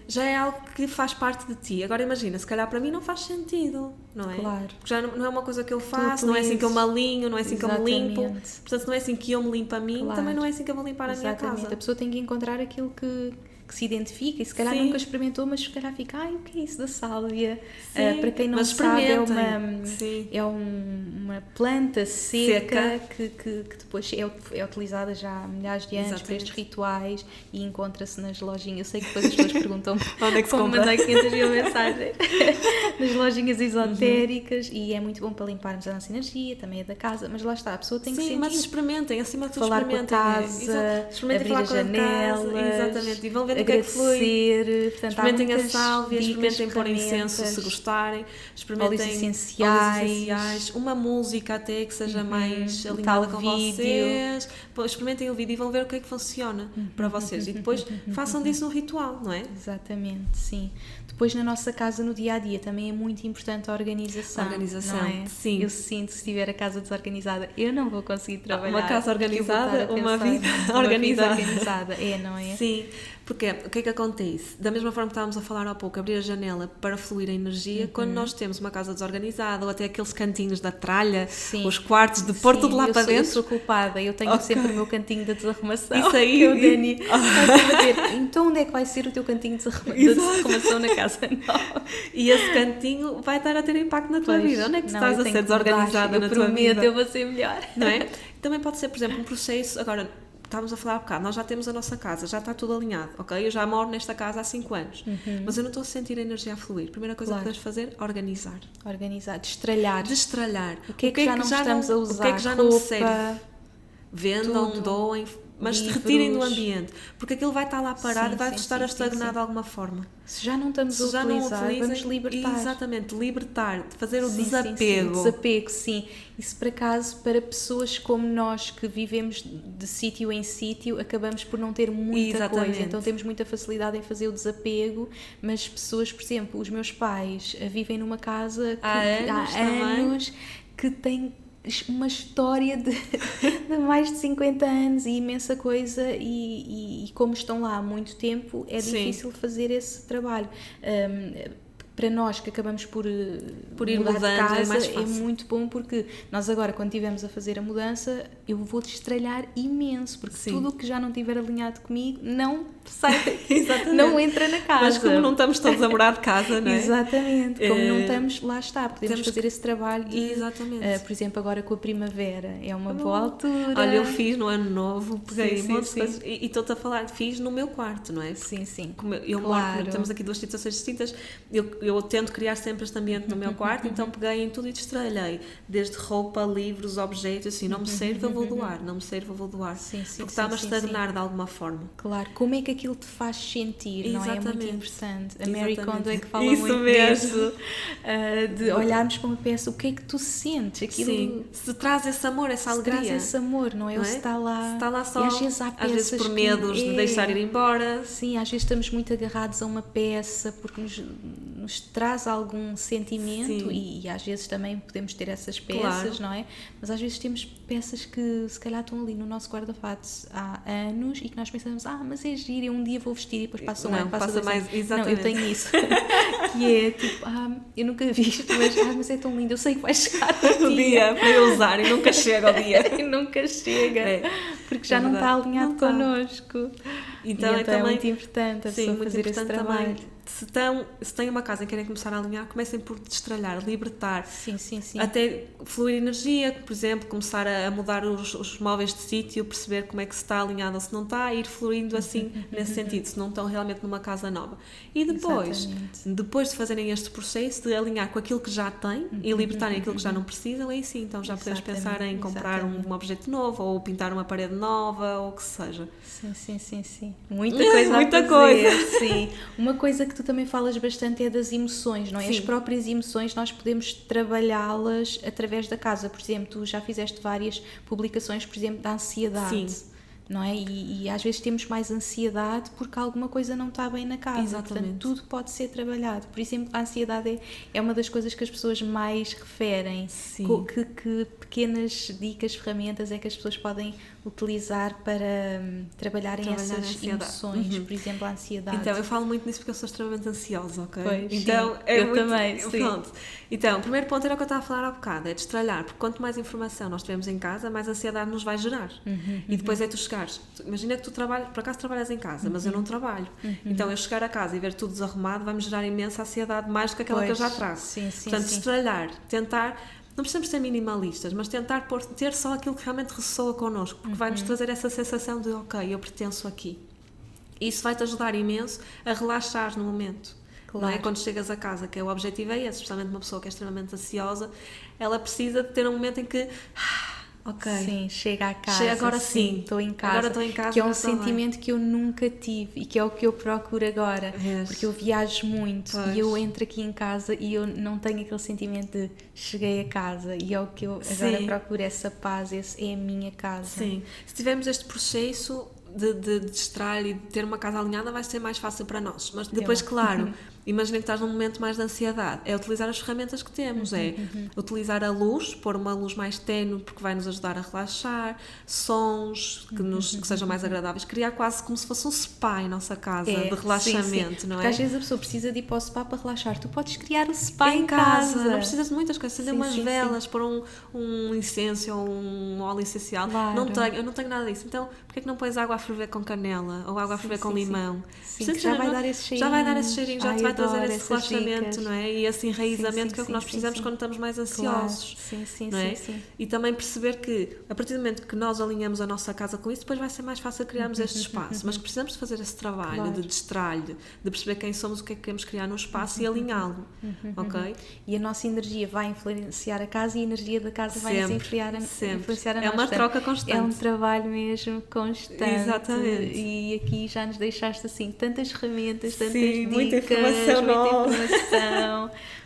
já é algo que faz parte de ti. Agora imagina, se calhar para mim não faz sentido, não é?
Claro.
Porque já não é uma coisa que eu faço, não é assim que eu me alinho, não é assim que eu me limpo, portanto não é assim que eu me limpo a mim, também não é assim que eu vou limpar a minha casa.
A pessoa tem que encontrar aquilo que se identifica e se calhar nunca experimentou, mas se calhar fica, o que é isso da sálvia? Para quem não sabe, é uma planta seca que depois é utilizada já há milhares de anos para estes rituais e encontra-se nas lojinhas. Eu sei que depois as pessoas perguntam
onde é que se compra?
Mandei 500 mil mensagens nas lojinhas esotéricas e é muito bom para limparmos a nossa energia, também é da casa, mas lá está, a pessoa tem que sentir.
Mas experimentem, acima de tudo
falar com a casa,
experimentem
abrir a janela,
exatamente, e vão ver experimentem o que é que flui.
agradecer. Portanto,
Experimentem a
muitas
sálvia,
dicas,
experimentem pôr incenso
ferramentas,
se gostarem, experimentem
óleos essenciais.
uma música até que seja mais alinhada
tal
com
vídeo.
vocês. Experimentem o vídeo e vão ver o que é que funciona para vocês. E depois façam disso um ritual, não é?
Exatamente, sim. Depois na nossa casa, no dia-a-dia, também é muito importante a organização.
Organização,
não é?
sim.
Eu sinto, se tiver a casa desorganizada, eu não vou conseguir trabalhar.
Uma casa
porque eu vou estar
organizada,
a
uma
pensar
vida
numa
organizada.
vida organizada. É, não é?
Sim, porque o que é que acontece? Da mesma forma que estávamos a falar há pouco, abrir a janela para fluir a energia, quando nós temos uma casa desorganizada ou até aqueles cantinhos da tralha,
Sim.
os quartos de pôr tudo lá para
Eu
dentro.
sou culpada, eu tenho sempre o meu cantinho da desarrumação.
Isso aí.
Que o Dani vai dizer, então onde é que vai ser o teu cantinho de desarrumação na casa? Não.
E esse cantinho vai estar a ter impacto na tua
Pois,
vida. Onde é que tu
não,
estás
eu
a
tenho
ser
que mudar,
desorganizada na tua vida?
Eu prometo, eu vou ser melhor.
Não é? Também pode ser, por exemplo, um processo. Agora, estávamos a falar há bocado, nós já temos a nossa casa, já está tudo alinhado, ok? Eu já moro nesta casa há 5 anos, mas eu não estou a sentir a energia a fluir. Primeira coisa que podemos fazer, organizar.
Organizar, destralhar.
Destralhar.
O que é que já não estamos a usar?
O que é que já não me
Roupa,
serve? Vendam,
tudo.
doem, mas
Livros.
retirem do ambiente, porque aquilo vai estar lá parado e vai
Sim,
estar
sim,
a
sim,
estagnar
sim.
de alguma forma.
Se já não estamos a
Se já não
utilizar,
utilizem,
vamos libertar.
Exatamente, libertar, fazer o
Sim,
desapego.
Sim, desapego, sim. Isso, por acaso, para pessoas como nós que vivemos de sítio em sítio, acabamos por não ter muita
Exatamente.
coisa. Então temos muita facilidade em fazer o desapego, mas pessoas, por exemplo, os meus pais vivem numa casa
Há
anos que tem uma história de mais de 50 anos e imensa coisa e como estão lá há muito tempo é
Sim.
difícil fazer esse trabalho. Para nós que acabamos por
Ir
mudar de
mudando, é
casa,
mais
é
fácil.
muito bom porque nós agora, quando estivermos a fazer a mudança, eu vou destralhar imenso, porque
Sim.
tudo o que já não estiver alinhado comigo não sai daqui,
Exatamente.
não entra na casa.
Mas como não estamos todos a morar de casa, não é?
Exatamente, como não estamos, lá está, podemos
temos
fazer esse trabalho de,
Exatamente.
por exemplo, agora com a primavera, é uma boa altura.
Olha, eu fiz no ano novo, peguei
Sim,
montes
sim,
de coisas e estou-te a falar, fiz no meu quarto, não é?
Sim, sim.
Como eu
Claro.
moro, temos aqui 2 situações distintas, eu tento criar sempre este ambiente no meu quarto, então peguei em tudo e destralhei, desde roupa, livros, objetos, assim, não me serve, eu vou doar, não me serve, eu vou doar,
Sim, sim,
porque
sim,
está-me a
sim,
estagnar de alguma forma.
Claro, como é que aquilo te faz sentir, não é? É muito
Exatamente.
importante. A Mary
Exatamente.
Kondo é que fala
Isso
muito
mesmo.
disso, de olharmos para uma peça, o que é que tu sentes? Aquilo
Sim, se traz esse amor, essa
se
alegria.
traz esse amor, não é?
Não
Ou
é?
se está lá,
Se está lá só,
e às vezes há peças
por
que-
medos de deixar ir embora.
Sim, às vezes estamos muito agarrados a uma peça porque nos traz algum sentimento
Sim.
e às vezes também podemos ter essas peças,
Claro.
não é? Mas às vezes temos peças que se calhar estão ali no nosso guarda-fatos há anos e que nós pensamos, mas é giro, eu um dia vou vestir e depois passa um
Não,
ano,
passa
2
mais-
anos.
exatamente.
Não, eu tenho isso, que é tipo, eu nunca vi isto, mas é tão lindo, eu sei que vai chegar
O dia para eu usar e nunca chega ao dia.
e nunca chega,
É,
porque já
é
não está
verdade.
alinhado
Não está.
connosco.
Então,
E
é também
muito importante a
sim,
pessoa
muito
fazer esse
importante
trabalho.
também. Se têm uma casa e querem começar a alinhar, comecem por destralhar, libertar.
Sim, sim, sim.
Até fluir energia, por exemplo, começar a mudar os móveis de sítio, perceber como é que se está alinhado ou se não está, ir fluindo assim nesse sentido, se não estão realmente numa casa nova. E depois,
Exatamente.
depois de fazerem este processo de alinhar com aquilo que já têm e libertarem aquilo que já não precisam, aí sim, então já podemos pensar em comprar
Exatamente.
um objeto novo ou pintar uma parede nova ou o que seja.
Sim, sim, sim, sim. Muita coisa
Muita
a fazer,
coisa.
sim. Uma coisa que tu também falas bastante é das emoções, não é?
Sim.
As próprias emoções nós podemos trabalhá-las através da casa. Por exemplo, tu já fizeste várias publicações, por exemplo, da ansiedade.
Sim.
Não é? E às vezes temos mais ansiedade porque alguma coisa não está bem na casa.
Exatamente.
Portanto, tudo pode ser trabalhado. Por exemplo, a ansiedade é uma das coisas que as pessoas mais referem.
Sim.
Que pequenas dicas, ferramentas é que as pessoas podem utilizar para trabalharem
Trabalhar a
essas
ansiedade.
emoções, por exemplo, a ansiedade.
Então, eu falo muito nisso porque eu sou extremamente ansiosa, ok?
Pois,
então,
sim. Eu também, sim.
Pronto. Então, o primeiro ponto era o que eu estava a falar há bocado, é destralhar, porque quanto mais informação nós tivermos em casa, mais ansiedade nos vai gerar. E depois é tu chegares. Imagina que tu trabalhas, por acaso trabalhas em casa, mas eu não trabalho. Então, eu chegar a casa e ver tudo desarrumado vai-me gerar imensa ansiedade, mais do que aquela que eu já
Pois,
trago.
sim, sim,
Portanto,
sim.
destralhar, tentar. Não precisamos ser minimalistas, mas tentar ter só aquilo que realmente ressoa connosco, porque vai-nos trazer essa sensação de, ok, eu pertenço aqui. Isso vai-te ajudar imenso a relaxar no momento. Não é?
Claro.
Quando chegas a casa, que é o objetivo é esse, especialmente uma pessoa que é extremamente ansiosa, ela precisa de ter um momento em que ok.
Sim, chega a casa.
Agora sim.
Estou em casa.
Agora estou em casa.
Que é um
agora estou bem.
sentimento que eu nunca tive e que é o que eu procuro agora.
Vês?
Porque eu viajo muito
Pois.
e eu entro aqui em casa e eu não tenho aquele sentimento de cheguei a casa, e é o que eu agora
Sim.
procuro, essa paz, esse é a minha casa.
Sim. Se tivermos este processo de distrair e de ter uma casa alinhada, vai ser mais fácil para nós. Mas depois, claro, imagina que estás num momento mais de ansiedade. É utilizar as ferramentas que temos. É utilizar a luz, pôr uma luz mais ténue, porque vai nos ajudar a relaxar, sons que sejam mais agradáveis. Criar quase como se fosse um spa em nossa casa, de relaxamento,
sim.
não
Porque
é?
às vezes a pessoa precisa de ir para o spa para relaxar. Tu podes criar o spa em casa.
Não precisas de muitas coisas. Acender
Sim,
umas
sim,
velas, pôr um incenso ou um óleo essencial.
Claro.
Eu não tenho nada disso. Então, porquê que não pões água a ferver com canela ou água a ferver com limão?
Sim, que já vai dar esse cheirinho.
Já vai dar esse cheirinho, já te vai trazer esse
essas
relaxamento,
dicas.
não é? E esse enraizamento,
Sim,
que é o que nós precisamos quando estamos mais ansiosos.
Claro. Sim,
não é?
sim.
E também perceber que, a partir do momento que nós alinhamos a nossa casa com isso, depois vai ser mais fácil criarmos este espaço. Mas que precisamos de fazer esse trabalho de destralhe, de perceber quem somos, o que é que queremos criar no espaço e alinhá-lo, ok?
E a nossa energia vai influenciar a casa e a energia da casa vai nos influenciar a nós.
É uma troca constante.
É um trabalho mesmo constante.
Exatamente.
E aqui já nos deixaste assim tantas ferramentas, tantas dicas,
muita informação nova.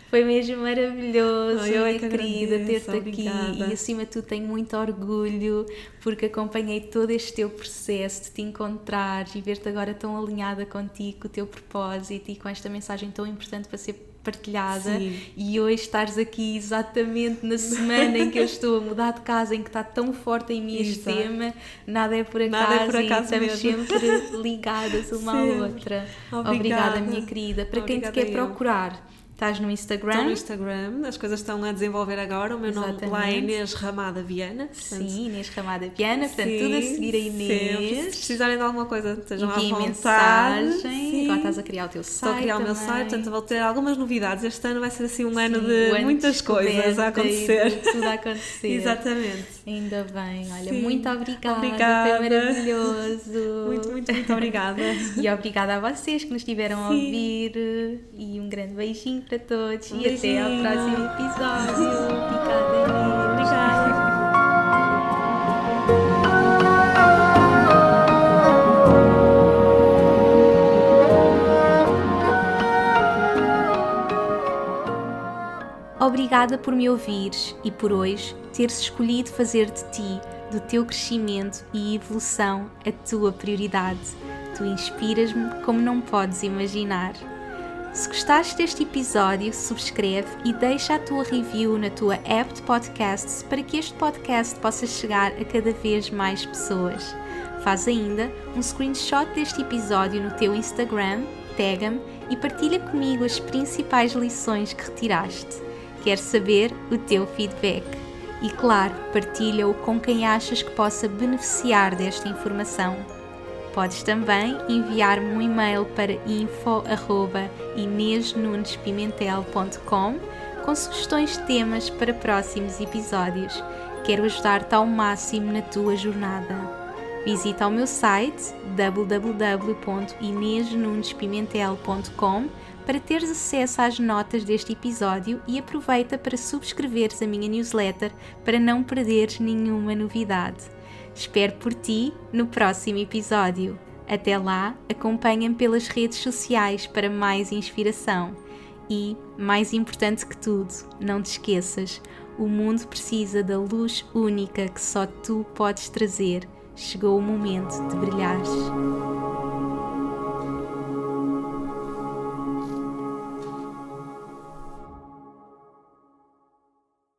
Foi mesmo maravilhoso,
Eu é
minha
que
querida,
agradeço,
ter-te aqui.
obrigada.
E acima de tudo tenho muito orgulho porque acompanhei todo este teu processo de te encontrares e ver-te agora tão alinhada contigo, com o teu propósito e com esta mensagem tão importante para ser partilhada.
Sim.
E hoje estares aqui exatamente na semana em que eu estou a mudar de casa, em que está tão forte em mim este
Exato.
tema, nada é por acaso,
Nada é por acaso
e estamos
mesmo.
sempre ligadas uma à outra. Obrigada, minha querida. Para quem te
Obrigada
quer
eu.
procurar, estás no Instagram?
Estou no Instagram, as coisas estão a desenvolver agora. O meu nome lá é Inês Ramada Viana.
Sim, Inês Ramada Viana, portanto tudo a seguir a Inês.
Se precisarem de alguma coisa, estejam à
Enviem
vontade.
mensagem. Agora estás a criar o teu site.
Estou a criar o meu
também.
site, portanto vou ter algumas novidades. Este ano vai ser assim um ano
Sim,
de
o ano
muitas
de
coisas a
descoberta
acontecer.
e de tudo a acontecer.
Exatamente.
Ainda bem, olha,
Sim.
muito obrigada,
Obrigada.
foi maravilhoso.
Muito obrigada.
E obrigada a vocês que nos estiveram a ouvir e um grande beijinho para todos e até ao próximo episódio. Obrigada, Inês.
Obrigada.
Obrigada por me ouvires e por hoje teres escolhido fazer de ti, do teu crescimento e evolução, a tua prioridade. Tu inspiras-me como não podes imaginar. Se gostaste deste episódio, subscreve e deixa a tua review na tua app de podcasts para que este podcast possa chegar a cada vez mais pessoas. Faz ainda um screenshot deste episódio no teu Instagram, tag-me e partilha comigo as principais lições que retiraste. Quero saber o teu feedback. E claro, partilha-o com quem achas que possa beneficiar desta informação. Podes também enviar-me um e-mail para info@inesnunespimentel.com com sugestões de temas para próximos episódios. Quero ajudar-te ao máximo na tua jornada. Visita o meu site www.inesnunespimentel.com para teres acesso às notas deste episódio e aproveita para subscreveres a minha newsletter para não perderes nenhuma novidade. Espero por ti no próximo episódio. Até lá, acompanha-me pelas redes sociais para mais inspiração. E, mais importante que tudo, não te esqueças, o mundo precisa da luz única que só tu podes trazer. Chegou o momento de brilhares.